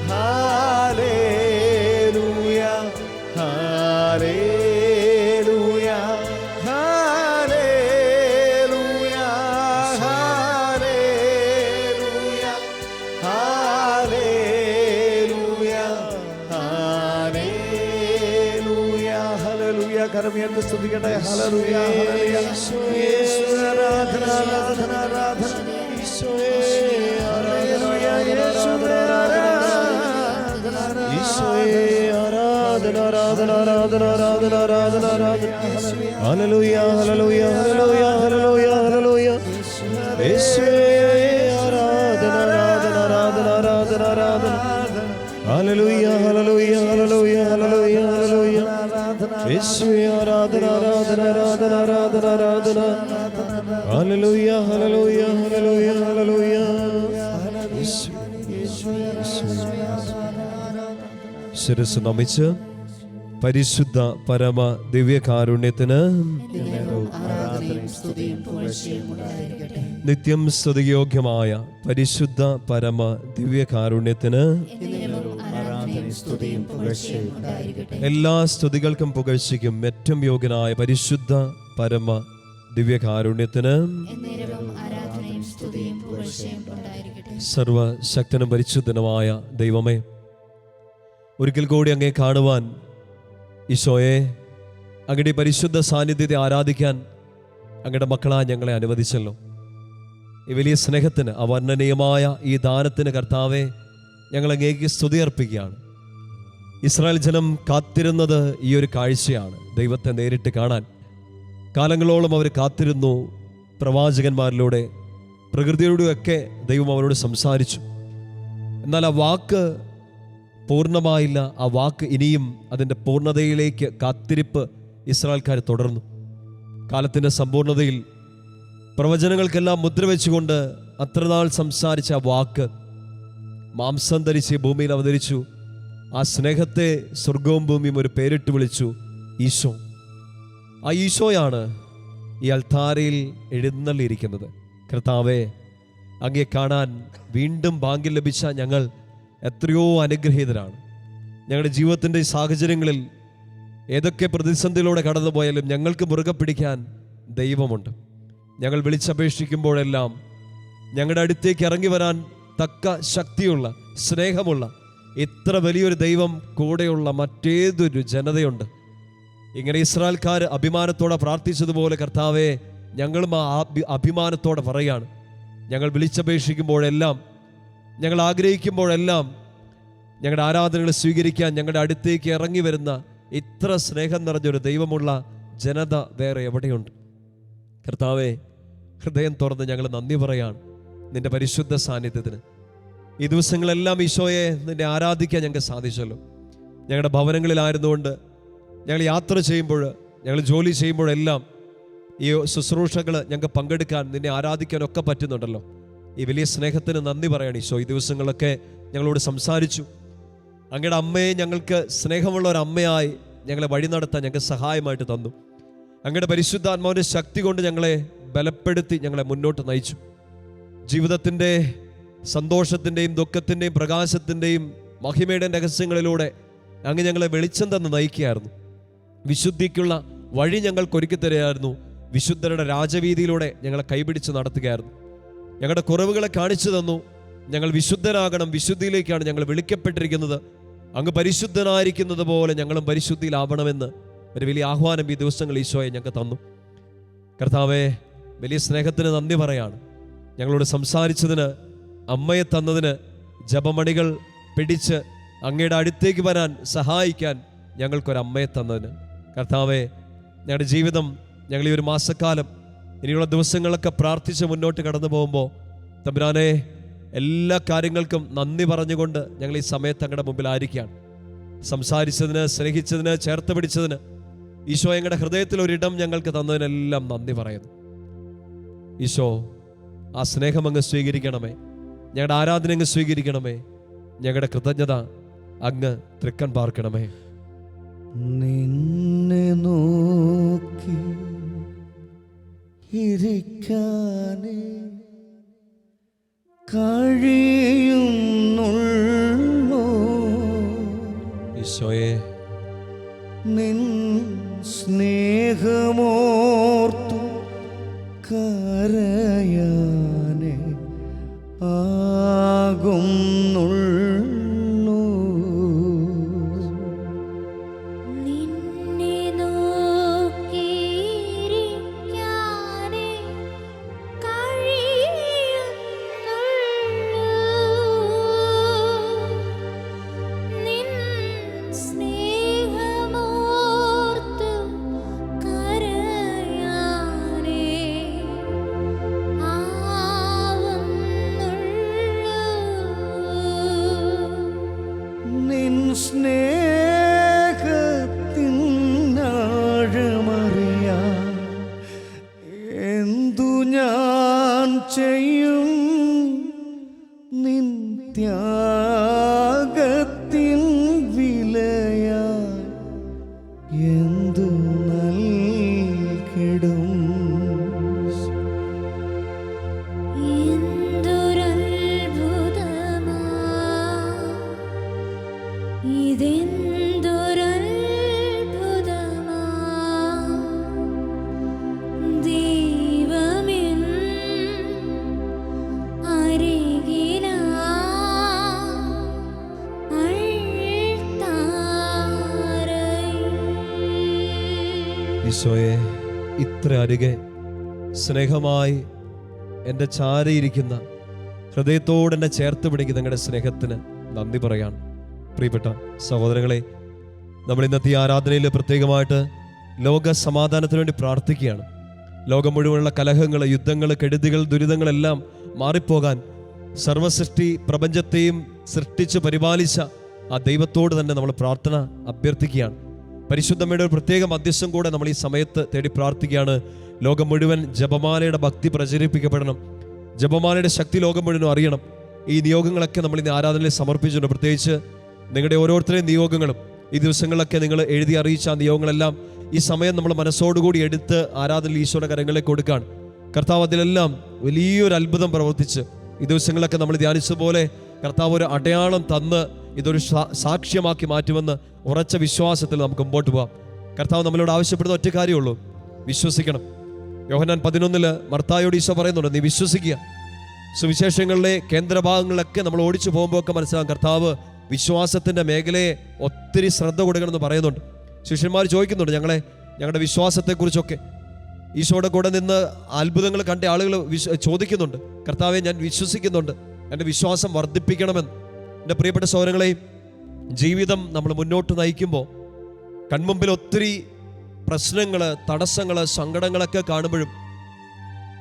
ഹല്ലേലൂയ ഹല്ലേലൂയ ഹല്ലേലൂയ ഹല്ലേലൂയ ഹല്ലേലൂയ ഹല്ലേലൂയ ഹല്ലേലൂയ. കരമുയർത്തി സ്തുതിക്കട്ടെ. ഹല്ലേലൂയ ഹല്ലേലൂയ. യേശുവേ ആരാധന ആരാധന ആരാധന. ഈശോയേ ആരാധന യേശുവേ ആരാധന. ഈശോയേ ആരാധന ആരാധന ആരാധന ആരാധന ആരാധന ആരാധന. ഹല്ലേലൂയ ഹല്ലേലൂയ ഹല്ലേലൂയ ഹല്ലേലൂയ ഹല്ലേലൂയ. യേശുവേ ആരാധന ആരാധന ആരാധന ആരാധന ആരാധന. ഹല്ലേലൂയ ഹല്ലേലൂയ ഹല്ലേലൂയ ഹല്ലേലൂയ ഹല്ലേലൂയ. യേശുവേ ആരാധന ആരാധന ആരാധന ആരാധന ആരാധന. ഹല്ലേലൂയ ഹല്ലേലൂയ ഹല്ലേലൂയ ഹല്ലേലൂയ. ശിരസ് നമിച്ച് പരിശുദ്ധ പരമ ദിവ്യകാരുണ്യത്തിന് നിത്യം സ്തുതിയോഗ്യമായ പരിശുദ്ധ പരമ ദിവ്യകാരുണ്യത്തിന് എല്ലാ സ്തുതികൾക്കും പുകഴ്ചയ്ക്കും ഏറ്റവും യോഗ്യനായ പരിശുദ്ധ പരമ ദിവ്യകാരുണ്യത്തിന് സർവശക്തനും പരിശുദ്ധനുമായ ദൈവമേ, ഒരിക്കൽ കൂടി അങ്ങേ കാണുവാൻ ഈശോയെ, അങ്ങയുടെ പരിശുദ്ധ സാന്നിധ്യത്തെ ആരാധിക്കാൻ അങ്ങയുടെ മക്കളാ ഞങ്ങളെ അനുവദിച്ചല്ലോ. ഈ വലിയ സ്നേഹത്തിന്, അവർണ്ണനീയമായ ഈ ദാനത്തിന് കർത്താവെ ഞങ്ങൾ അങ്ങേക്ക് സ്തുതി അർപ്പിക്കുകയാണ്. ഇസ്രായേൽ ജനം കാത്തിരുന്നത് ഈ ഒരു കാഴ്ചയാണ്, ദൈവത്തെ നേരിട്ട് കാണാൻ. കാലങ്ങളോളം അവർ കാത്തിരുന്നു. പ്രവാചകന്മാരിലൂടെ, പ്രകൃതിയോടുമൊക്കെ ദൈവം അവരോട് സംസാരിച്ചു. എന്നാൽ ആ വാക്ക് പൂർണ്ണമായില്ല. ആ വാക്ക് ഇനിയും അതിൻ്റെ പൂർണ്ണതയിലേക്ക് കാത്തിരിപ്പ് ഇസ്രായേൽക്കാർ തുടർന്നു. കാലത്തിൻ്റെ സമ്പൂർണ്ണതയിൽ പ്രവചനങ്ങൾക്കെല്ലാം മുദ്ര വെച്ചുകൊണ്ട് അത്രനാൾ സംസാരിച്ച ആ വാക്ക് മാംസം ധരിച്ച് ഭൂമിയിൽ അവതരിച്ചു. ആ സ്നേഹത്തെ സ്വർഗവും ഭൂമിയും ഒരു പേരിട്ട് വിളിച്ചു, ഈശോ. ആ ഈശോയാണ് ഈ അൾത്താരയിൽ എഴുന്നള്ളിയിരിക്കുന്നത്. കർത്താവേ, അങ്ങേ കാണാൻ വീണ്ടും ഭാഗ്യം ലഭിച്ച ഞങ്ങൾ എത്രയോ അനുഗ്രഹീതരാണ്. ഞങ്ങളുടെ ജീവിതത്തിൻ്റെ സാഹചര്യങ്ങളിൽ ഏതൊക്കെ പ്രതിസന്ധിയിലൂടെ കടന്നുപോയാലും ഞങ്ങൾക്ക് മുറുകെ പിടിക്കാൻ ദൈവമുണ്ട്. ഞങ്ങൾ വിളിച്ചപേക്ഷിക്കുമ്പോഴെല്ലാം ഞങ്ങളുടെ അടുത്തേക്ക് ഇറങ്ങി വരാൻ തക്ക ശക്തിയുള്ള, സ്നേഹമുള്ള ഇത്ര വലിയൊരു ദൈവം കൂടെയുള്ള മറ്റേതൊരു ജനതയുണ്ട്? ഇങ്ങനെ ഇസ്രായേൽക്കാർ അഭിമാനത്തോടെ പ്രാർത്ഥിച്ചതുപോലെ കർത്താവെ, ഞങ്ങളും ആ അഭിമാനത്തോടെ പറയാണ്, ഞങ്ങൾ വിളിച്ചപേക്ഷിക്കുമ്പോഴെല്ലാം, ഞങ്ങൾ ആഗ്രഹിക്കുമ്പോഴെല്ലാം ഞങ്ങളുടെ ആരാധനകൾ സ്വീകരിക്കാൻ ഞങ്ങളുടെ അടുത്തേക്ക് ഇറങ്ങി വരുന്ന ഇത്ര സ്നേഹം നിറഞ്ഞൊരു ദൈവമുള്ള ജനത വേറെ എവിടെയുണ്ട്? കർത്താവെ, ഹൃദയം തുറന്ന് ഞങ്ങൾ നന്ദി പറയാണ് നിന്റെ പരിശുദ്ധ സാന്നിധ്യത്തിന്. ഈ ദിവസങ്ങളെല്ലാം ഈശോയെ നിന്നെ ആരാധിക്കാൻ ഞങ്ങൾക്ക് സാധിച്ചല്ലോ. ഞങ്ങളുടെ ഭവനങ്ങളിലായിരുന്നുകൊണ്ട്, ഞങ്ങൾ യാത്ര ചെയ്യുമ്പോൾ, ഞങ്ങൾ ജോലി ചെയ്യുമ്പോഴെല്ലാം ഈ ശുശ്രൂഷകൾ ഞങ്ങൾക്ക് പങ്കെടുക്കാൻ, നിന്നെ ആരാധിക്കാനൊക്കെ പറ്റുന്നുണ്ടല്ലോ. ഈ വലിയ സ്നേഹത്തിന് നന്ദി പറയണം ഈശോ. ഈ ദിവസങ്ങളൊക്കെ ഞങ്ങളോട് സംസാരിച്ചു. അങ്ങയുടെ അമ്മയെ ഞങ്ങൾക്ക് സ്നേഹമുള്ള ഒരു അമ്മയായി ഞങ്ങളെ വഴി നടത്താൻ ഞങ്ങൾക്ക് സഹായമായിട്ട് തന്നു. അങ്ങയുടെ പരിശുദ്ധാത്മാവിൻ്റെ ശക്തി കൊണ്ട് ഞങ്ങളെ ബലപ്പെടുത്തി ഞങ്ങളെ മുന്നോട്ട് നയിച്ചു. ജീവിതത്തിൻ്റെ സന്തോഷത്തിൻ്റെയും ദുഃഖത്തിൻ്റെയും പ്രകാശത്തിൻ്റെയും മഹിമയുടെ രഹസ്യങ്ങളിലൂടെ അങ്ങ് ഞങ്ങളെ വെളിച്ചം തന്ന് നയിക്കുകയായിരുന്നു. വിശുദ്ധിക്കുള്ള വഴി ഞങ്ങൾക്ക് ഒരുക്കി തരികയായിരുന്നു. വിശുദ്ധരുടെ രാജവീതിയിലൂടെ ഞങ്ങളെ കൈപിടിച്ച് നടത്തുകയായിരുന്നു. ഞങ്ങളുടെ കുറവുകളെ കാണിച്ചു തന്നു. ഞങ്ങൾ വിശുദ്ധരാകണം, വിശുദ്ധിയിലേക്കാണ് ഞങ്ങൾ വിളിക്കപ്പെട്ടിരിക്കുന്നത്. അങ്ങ് പരിശുദ്ധനായിരിക്കുന്നത് പോലെ ഞങ്ങളും പരിശുദ്ധിയിലാവണമെന്ന് ഒരു വലിയ ആഹ്വാനം ഈ ദിവസങ്ങൾ ഈശോയെ ഞങ്ങൾക്ക് തന്നു. കർത്താവെ, വലിയ സ്നേഹത്തിന് നന്ദി പറയാണ്. ഞങ്ങളോട് സംസാരിച്ചതിന്, അമ്മയെ തന്നതിന്, ജപമണികൾ പിടിച്ച് അങ്ങയുടെ അടുത്തേക്ക് വരാൻ സഹായിക്കാൻ ഞങ്ങൾക്കൊരമ്മയെ തന്നതിന്. കർത്താവെ, ഞങ്ങളുടെ ജീവിതം, ഞങ്ങൾ ഈ ഒരു മാസക്കാലം, ഇനിയുള്ള ദിവസങ്ങളൊക്കെ പ്രാർത്ഥിച്ച് മുന്നോട്ട് കടന്നു പോകുമ്പോൾ തമ്പുരാനെ, എല്ലാ കാര്യങ്ങൾക്കും നന്ദി പറഞ്ഞുകൊണ്ട് ഞങ്ങൾ ഈ സമയത്ത് അങ്ങയുടെ മുമ്പിലായിരിക്കുകയാണ്. സംസാരിച്ചതിന്, സ്നേഹിച്ചതിന്, ചേർത്ത് പിടിച്ചതിന്, ഈശോ ഞങ്ങളുടെ ഹൃദയത്തിൽ ഒരിടം ഞങ്ങൾക്ക് തന്നതിനെല്ലാം നന്ദി പറയുന്നു. ഈശോ, ആ സ്നേഹം അങ്ങ് സ്വീകരിക്കണമേ. ഞങ്ങളുടെ ആരാധന അങ്ങ് സ്വീകരിക്കണമേ. ഞങ്ങളുടെ കൃതജ്ഞത അങ്ങ് തൃക്കൺ പാർക്കണമേ. നിന്നെ നിൻ സ്നേഹമോർത്തു കരയാനേ ആകുന്നുള്ളൂ. നിന്നെ നോക്കിയിരിക്കാനേ കഴിയുന്നുള്ളൂ. നിൻ സ്നേഹമോർത്തു കരയാനേ നിൻ സ്നേഹത്തിനാഴമറിയാൻ എന്തു ഞാൻ ചെയ്യും? നിൻ ത്യാഗത്തിൻ വിലയായി എന്തു നൽകിടും? എന്തൊരത്ഭുതമാ ഇതെന്തൊരത്ഭുതമാ ദൈവമെൻ അരികിലാ അൾത്താരയിൽ. ഈശോയെ, ഇത്ര അരികെ സ്നേഹമായി എൻ്റെ ചാരയിരിക്കുന്ന ഹൃദയത്തോട് എന്നെ ചേർത്ത് പിടിക്കുന്ന നിങ്ങളുടെ സ്നേഹത്തിന് നന്ദി പറയാൻ. പ്രിയപ്പെട്ട സഹോദരങ്ങളെ, നമ്മൾ ഇന്നത്തെ ഈ ആരാധനയിൽ പ്രത്യേകമായിട്ട് ലോക സമാധാനത്തിന് വേണ്ടി പ്രാർത്ഥിക്കുകയാണ്. ലോകം മുഴുവനുള്ള കലഹങ്ങൾ, യുദ്ധങ്ങൾ, കെടുതികൾ, ദുരിതങ്ങളെല്ലാം മാറിപ്പോകാൻ സർവസൃഷ്ടി പ്രപഞ്ചത്തെയും സൃഷ്ടിച്ച് പരിപാലിച്ച ആ ദൈവത്തോട് തന്നെ നമ്മൾ പ്രാർത്ഥന അഭ്യർത്ഥിക്കുകയാണ്. പരിശുദ്ധമ്മയുടെ ഒരു പ്രത്യേക മധ്യസ്ഥം കൂടെ നമ്മൾ ഈ സമയത്ത് തേടി പ്രാർത്ഥിക്കുകയാണ്. ലോകം മുഴുവൻ ജപമാലയുടെ ഭക്തി പ്രചരിപ്പിക്കപ്പെടണം. ജപമാലയുടെ ശക്തി ലോകം മുഴുവനും അറിയണം. ഈ നിയോഗങ്ങളൊക്കെ നമ്മൾ ഇന്ന് ആരാധനയിൽ സമർപ്പിച്ചിട്ടുണ്ട്. പ്രത്യേകിച്ച് നിങ്ങളുടെ ഓരോരുത്തരുടെയും നിയോഗങ്ങളും ഈ ദിവസങ്ങളിലൊക്കെ നിങ്ങൾ എഴുതി അറിയിച്ച ആ നിയോഗങ്ങളെല്ലാം ഈ സമയം നമ്മൾ മനസ്സോടുകൂടി എടുത്ത് ആരാധനയിൽ ഈശോയുടെ കരങ്ങളിലേക്ക് കൊടുക്കുകയാണ്. കർത്താവ് അതിലെല്ലാം വലിയൊരു അത്ഭുതം പ്രവർത്തിച്ച് ഈ ദിവസങ്ങളിലൊക്കെ നമ്മൾ ധ്യാനിച്ചതുപോലെ കർത്താവ് ഒരു അടയാളം തന്ന് ഇതൊരു സാക്ഷ്യമാക്കി മാറ്റുമെന്ന് ഉറച്ച വിശ്വാസത്തിൽ നമുക്ക് മുമ്പോട്ട് പോകാം. കർത്താവ് നമ്മളോട് ആവശ്യപ്പെടുന്ന ഒറ്റ കാര്യമുള്ളൂ, വിശ്വസിക്കണം. യോഹന്നാൻ 11 മർത്തായോട് ഈശോ പറയുന്നുണ്ട്, നീ വിശ്വസിക്കുക. സുവിശേഷങ്ങളിലെ കേന്ദ്രഭാഗങ്ങളിലൊക്കെ നമ്മൾ ഓടിച്ചു പോകുമ്പോൾ ഒക്കെ മനസ്സിലാകും കർത്താവ് വിശ്വാസത്തിൻ്റെ മേഖലയെ ഒത്തിരി ശ്രദ്ധ കൊടുക്കണമെന്ന് പറയുന്നുണ്ട്. ശിഷ്യന്മാർ ചോദിക്കുന്നുണ്ട് ഞങ്ങളുടെ വിശ്വാസത്തെക്കുറിച്ചൊക്കെ. ഈശോയുടെ കൂടെ നിന്ന് അത്ഭുതങ്ങൾ കണ്ട ആളുകൾ ചോദിക്കുന്നുണ്ട്, കർത്താവെ ഞാൻ വിശ്വസിക്കുന്നുണ്ട്, എൻ്റെ വിശ്വാസം വർദ്ധിപ്പിക്കണമെന്ന്. എൻ്റെ പ്രിയപ്പെട്ട സഹോദരങ്ങളെയും ജീവിതം നമ്മൾ മുന്നോട്ട് നയിക്കുമ്പോൾ കൺമുമ്പിൽ ഒത്തിരി പ്രശ്നങ്ങൾ, തടസ്സങ്ങൾ, സങ്കടങ്ങളൊക്കെ കാണുമ്പോഴും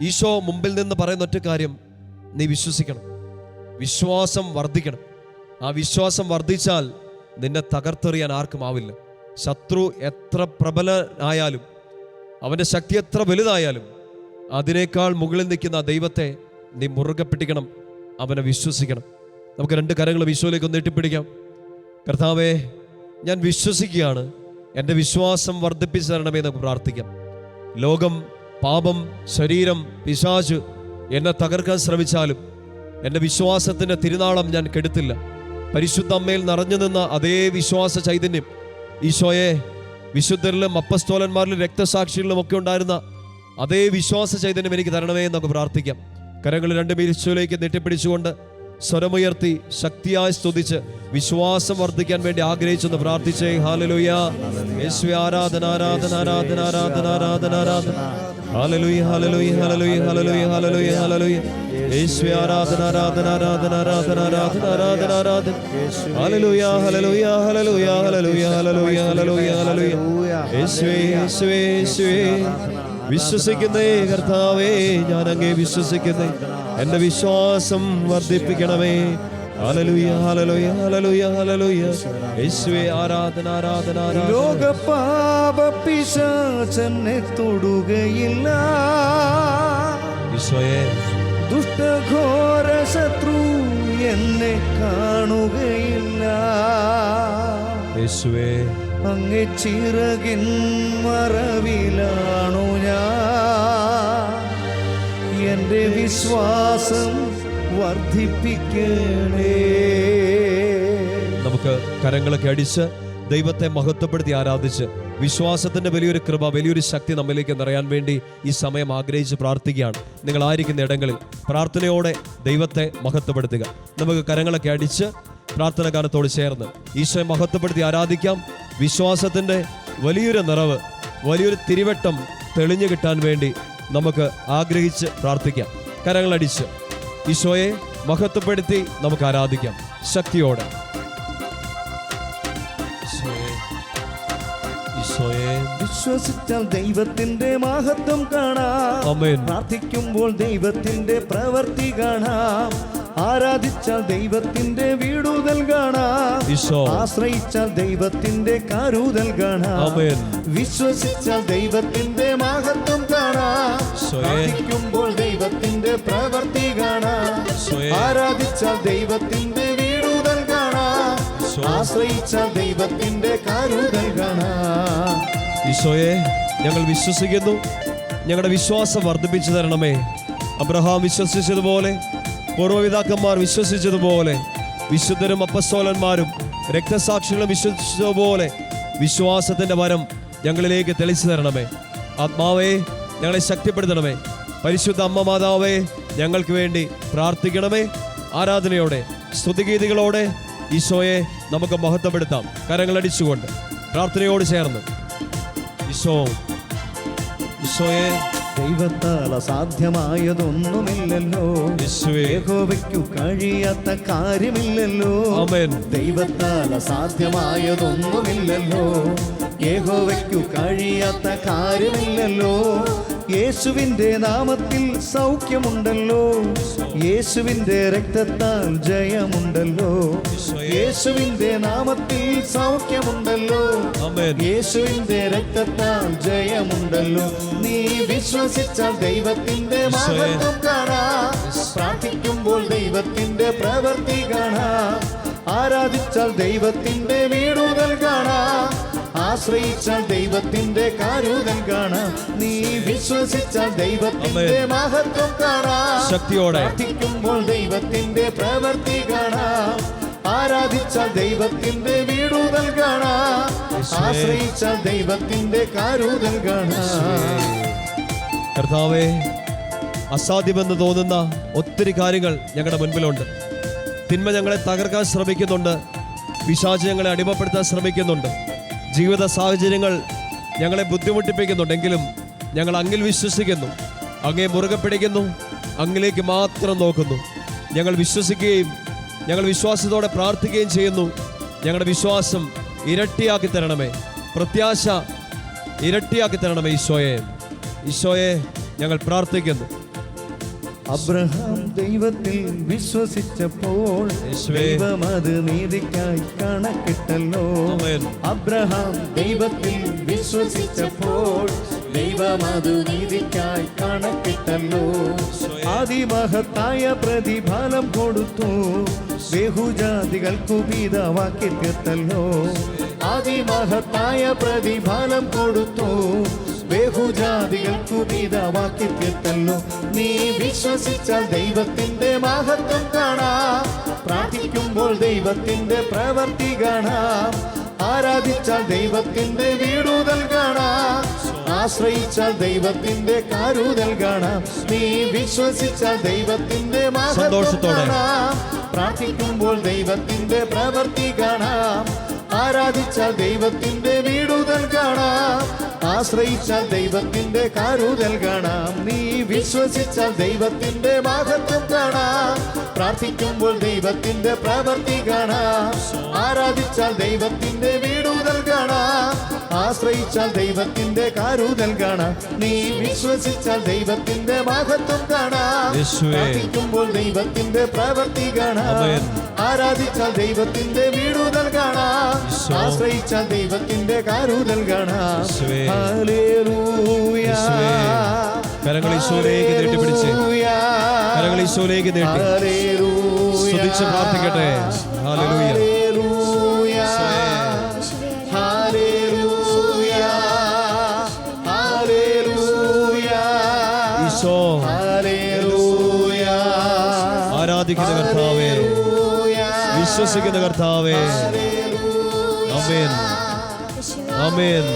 ഈശോ മുമ്പിൽ നിന്ന് പറയുന്ന ഒറ്റ കാര്യം, നീ വിശ്വസിക്കണം, വിശ്വാസം വർദ്ധിക്കണം. ആ വിശ്വാസം വർദ്ധിച്ചാൽ നിന്നെ തകർത്തെറിയാൻ ആർക്കും ആവില്ല. ശത്രു എത്ര പ്രബലനായാലും അവൻ്റെ ശക്തി എത്ര വലുതായാലും അതിനേക്കാൾ മുകളിൽ നിൽക്കുന്ന ആ ദൈവത്തെ നീ മുറുകെ പിടിക്കണം, അവനെ വിശ്വസിക്കണം. നമുക്ക് രണ്ട് കരങ്ങളും ഈശോയിലേക്ക് ഒന്ന് നീട്ടിപ്പിടിക്കാം. കർത്താവേ, ഞാൻ വിശ്വസിക്കുകയാണ്, എൻ്റെ വിശ്വാസം വർദ്ധിപ്പിച്ചു തരണമേ നമുക്ക് പ്രാർത്ഥിക്കാം. ലോകം, പാപം, ശരീരം, പിശാച് എന്നെ തകർക്കാൻ ശ്രമിച്ചാലും എൻ്റെ വിശ്വാസത്തിൻ്റെ തിരുനാളം ഞാൻ കെടുത്തില്ല. പരിശുദ്ധ അമ്മയിൽ നിറഞ്ഞു നിന്ന അതേ വിശ്വാസ ചൈതന്യം ഈശോയെ വിശുദ്ധരിലും അപ്പസ്തോലന്മാരിലും രക്തസാക്ഷികളിലും ഒക്കെ ഉണ്ടായിരുന്ന അതേ വിശ്വാസ ചൈതന്യം എനിക്ക് തരണമേ എന്നൊക്കെ പ്രാർത്ഥിക്കാം. കരങ്ങൾ രണ്ടും ഈശോയിലേക്ക് നീട്ടിപ്പിടിച്ചുകൊണ്ട് സ്വരമുയർത്തി ശക്തിയായി സ്തുതിച്ച് വിശ്വാസം വർദ്ധിക്കാൻ വേണ്ടി ആഗ്രഹിച്ചെന്ന് പ്രാർത്ഥിച്ചേ. ഹല്ലേലൂയ, യേശുവേ ആരാധന, ആരാധന, ആരാധന, ആരാധന, ആരാധന, ആരാധന. ഹല്ലേലൂയ, ഹല്ലേലൂയ, ഹല്ലേലൂയ, ഹല്ലേലൂയ, ഹല്ലേലൂയ, ഹല്ലേലൂയ. യേശുവേ ആരാധന, ആരാധന, ആരാധന, ആരാധന, ആരാധന, ആരാധന, ആരാധന. ഹല്ലേലൂയ, ഹല്ലേലൂയ, ഹല്ലേലൂയ, ഹല്ലേലൂയ, ഹല്ലേലൂയ, ഹല്ലേലൂയ, ഹല്ലേലൂയ. യേശുവേ, യേശുവേ, യേശുവേ, വിശ്വസിക്കുന്നേ കർത്താവേ, ഞാൻ അങ്ങേ വിശ്വസിക്കുന്നേ, എൻ്റെ വിശ്വാസം വർദ്ധിപ്പിക്കണമേ. ഹല്ലേലൂയ, ഹല്ലേലൂയ, ഹല്ലേലൂയ, ഹല്ലേലൂയ. യേശുവേ ആരാധന, ആരാധന, ആരാധന. ലോകപാപ പിശാചെന്നെ തൊടുകയില്ല, ഈശോയെ ദുഷ്ടഘോര ശത്രു എന്നെ കാണുകയില്ല. യേശുവേ അങ്ങേ ചിറകിൻ മറവിലാണു ഞാൻ, എൻ്റെ വിശ്വാസം വർദ്ധിപ്പിക്കണേ. നമുക്ക് കരങ്ങളൊക്കെ അടിച്ച് ദൈവത്തെ മഹത്വപ്പെടുത്തി ആരാധിച്ച് വിശ്വാസത്തിൻ്റെ വലിയൊരു കൃപ, വലിയൊരു ശക്തി നമ്മിലേക്ക് നിറയാൻ വേണ്ടി ഈ സമയം ആഗ്രഹിച്ച് പ്രാർത്ഥിക്കുകയാണ്. നിങ്ങൾ ആയിരിക്കുന്ന ഇടങ്ങളിൽ പ്രാർത്ഥനയോടെ ദൈവത്തെ മഹത്വപ്പെടുത്തുക. നമുക്ക് കരങ്ങളൊക്കെ അടിച്ച് പ്രാർത്ഥന ഗാനത്തോട് ചേർന്ന് ഈശോയെ മഹത്വപ്പെടുത്തി ആരാധിക്കാം. വിശ്വാസത്തിൻ്റെ വലിയൊരു നിറവ്, വലിയൊരു തിരുവട്ടം തെളിഞ്ഞു കിട്ടാൻ വേണ്ടി നമുക്ക് ആഗ്രഹിച്ച് പ്രാർത്ഥിക്കാം. കരങ്ങളടിച്ച് ഈശോയെ മഹത്വപ്പെടുത്തി നമുക്ക് ആരാധിക്കാം ശക്തിയോടെ. വിശ്വസിച്ചാൽ ദൈവത്തിന്റെ മഹത്വം കാണാം. ആമേൻ. പ്രാർത്ഥിക്കുമ്പോൾ ദൈവത്തിന്റെ പ്രവൃത്തി കാണാം. ആരാധിച്ചാൽ ദൈവത്തിന്റെ വീടുതൽ കാണാം. ആശ്രയിച്ചാൽ ദൈവത്തിന്റെ കരുതൽ കാണാം. ആമേൻ. വിശ്വസിച്ചാൽ ദൈവത്തിന്റെ മഹത്വം കാണാം. പ്രാർത്ഥിക്കുമ്പോൾ ദൈവത്തിന്റെ പ്രവൃത്തി കാണാം. ആരാധിച്ചാൽ ദൈവത്തിന്റെ വീടുതൽ കാണാം. ആശ്രയിച്ചാൽ ദൈവത്തിന്റെ കരുതൽ കാണാം. ഈശോയെ, ഞങ്ങൾ വിശ്വസിക്കുന്നു. ഞങ്ങളുടെ വിശ്വാസം വർദ്ധിപ്പിച്ചു തരണമേ. അബ്രഹാം വിശ്വസിച്ചതുപോലെ, പൂർവ്വപിതാക്കന്മാർ വിശ്വസിച്ചതുപോലെ, വിശുദ്ധരും അപ്പസ്തോലന്മാരും രക്തസാക്ഷികളും വിശ്വസിച്ചതുപോലെ വിശ്വാസത്തിൻ്റെ വരം ഞങ്ങളിലേക്ക് തെളിച്ചു തരണമേ. ആത്മാവേ, ഞങ്ങളെ ശക്തിപ്പെടുത്തണമേ. പരിശുദ്ധ അമ്മ മാതാവേ, ഞങ്ങൾക്ക് വേണ്ടി പ്രാർത്ഥിക്കണമേ. ആരാധനയോടെ, സ്തുതിഗീതികളോടെ ഈശോയെ നമുക്ക് മഹത്വപ്പെടുത്താം. കരങ്ങളടിച്ചുകൊണ്ട് പ്രാർത്ഥനയോട് ചേർന്ന് ഈശോയെ, ദൈവത്താൽ അസാധ്യമായതൊന്നുമില്ലല്ലോ. യഹോവയ്ക്കു കഴിയാത്ത കാര്യമില്ലല്ലോ. ആമേൻ. ദൈവത്താൽ അസാധ്യമായതൊന്നുമില്ലല്ലോ. യഹോവയ്ക്കു കഴിയാത്ത കാര്യമില്ലല്ലോ. യേശുവിന്റെ നാമത്തിൽ സൗഖ്യമുണ്ടല്ലോ. യേശുവിന്റെ രക്തത്താൽ ജയമുണ്ടല്ലോ. യേശുവിന്റെ നാമത്തിൽ സൗഖ്യമുണ്ടല്ലോ. യേശുവിന്റെ രക്തത്താൽ ജയമുണ്ടല്ലോ. നീ വിശ്വസിച്ചാൽ ദൈവത്തിന്റെ മഹത്വം കാണാം. പ്രാർത്ഥിക്കുമ്പോൾ ദൈവത്തിന്റെ പ്രവൃത്തി കാണാം. ആരാധിച്ചാൽ ദൈവത്തിന്റെ വീടുതൽ കാണാം. ആശ്രയിച്ചാൽ ദൈവത്തിന്റെ കരുതൽ കാണാം. നീ വിശ്വസിച്ചാൽ ദൈവത്തിന്റെ മഹത്വം കാണാം. ശക്തിയോടെ പ്രാർത്ഥിക്കുമ്പോൾ ദൈവത്തിന്റെ പ്രവൃത്തി കാണാം. ആരാധിച്ചാൽ ദൈവത്തിന്റെ വീടുതൽ കാണാം. ആശ്രയിച്ചാൽ ദൈവത്തിന്റെ കരുതൽ കാണാം. കർത്താവേ, അസാധ്യമെന്ന് തോന്നുന്ന ഒത്തിരി കാര്യങ്ങൾ ഞങ്ങളുടെ മുൻപിലുണ്ട്. തിന്മ ഞങ്ങളെ തകർക്കാൻ ശ്രമിക്കുന്നുണ്ട്. പിശാച് ഞങ്ങളെ അടിമപ്പെടുത്താൻ ശ്രമിക്കുന്നുണ്ട്. ജീവിത സാഹചര്യങ്ങൾ ഞങ്ങളെ ബുദ്ധിമുട്ടിപ്പിക്കുന്നുണ്ടെങ്കിലും ഞങ്ങൾ അങ്ങിൽ വിശ്വസിക്കുന്നു. അങ്ങേ മുറുകെ പിടിക്കുന്നു. അങ്ങിലേക്ക് മാത്രം നോക്കുന്നു. ഞങ്ങൾ വിശ്വസിക്കുകയും ഞങ്ങൾ വിശ്വാസത്തോടെ പ്രാർത്ഥിക്കുകയും ചെയ്യുന്നു. ഞങ്ങളുടെ വിശ്വാസം ഇരട്ടിയാക്കി തരണമേ. പ്രത്യാശ ഇരട്ടിയാക്കി തരണമേ. ഈശോയെ ഞങ്ങൾ പ്രാർത്ഥിക്കുന്നു. അബ്രഹാം ദൈവത്തിൽ വിശ്വസിച്ചപ്പോൾ ദൈവം അത് നീതിക്കായി കണക്കിട്ടല്ലോ. അബ്രഹാം ദൈവത്തിൽ വിശ്വസിച്ചപ്പോൾ ദൈവം അത് നീതിക്കായി കണക്കിട്ടല്ലോ. അതിമഹത്തായ പ്രതിഫലം കൊടുത്തു. ബഹുജാതികൾക്കു പിതാവാക്കി തീർത്തല്ലോ. അതിമഹത്തായ പ്രതിഫലം കൊടുത്തു. ബഹുജാതികൾക്കു പിതാവാക്കി തീർത്തല്ലോ. നീ വിശ്വസിച്ചാൽ ദൈവത്തിന്റെ മഹത്വം കാണാം. പ്രാർത്ഥിക്കുമ്പോൾ ദൈവത്തിന്റെ പ്രവൃത്തി കാണാം. ആരാധിച്ചാൽ ദൈവത്തിന്റെ വീടുതൽ കാണാം. ആശ്രയിച്ചാൽ ദൈവത്തിന്റെ കരുതൽ കാണാം. നീ വിശ്വസിച്ചാൽ ദൈവത്തിന്റെ മഹത്വം കാണാം. പ്രാർത്ഥിക്കുമ്പോൾ ദൈവത്തിന്റെ പ്രവൃത്തി കാണാം. ആരാധിച്ചാൽ ദൈവത്തിന്റെ വീടുതൽ കാണാം. ആശ്രയിച്ചാൽ ദൈവത്തിന്റെ കരുതൽ കാണാം. നീ വിശ്വസിച്ചാൽ ദൈവത്തിന്റെ മഹത്വം കാണാം. പ്രാർത്ഥിക്കുമ്പോൾ ദൈവത്തിന്റെ പ്രവൃത്തി കാണാം. ആരാധിച്ചാൽ ദൈവത്തിന്റെ വീടുതൽ കാണാം. ആശ്രയിച്ചാൽ ദൈവത്തിന്റെ കരുതൽ കാണാം. നീ വിശ്വസിച്ചാൽ ദൈവത്തിന്റെ മഹത്വം കാണാം. പ്രാർത്ഥിക്കുമ്പോൾ ദൈവത്തിന്റെ പ്രവൃത്തി കാണാം. ആരാധിച്ചാൽ ദൈവത്തിന്റെ വീടുതൽ കാണാം. ആശ്രയിച്ചാൽ ദൈവത്തിന്റെ കരുതൽ കാണാം. ഹല്ലേലൂയ. കരങ്ങൾ ഈശോയിലേക്ക് നീട്ടിപ്പിടിച്ച്, കരങ്ങൾ ഈശോയിലേക്ക് നീട്ടി സ്തുതിച്ച് പ്രാർത്ഥിക്കട്ടെ. ഹല്ലേലൂയ. ഈശോ, ആരാധിക്കുന്ന കർത്താവേ, വിശ്വസിക്കുന്ന കർത്താവേ, ആമേൻ ആമേൻ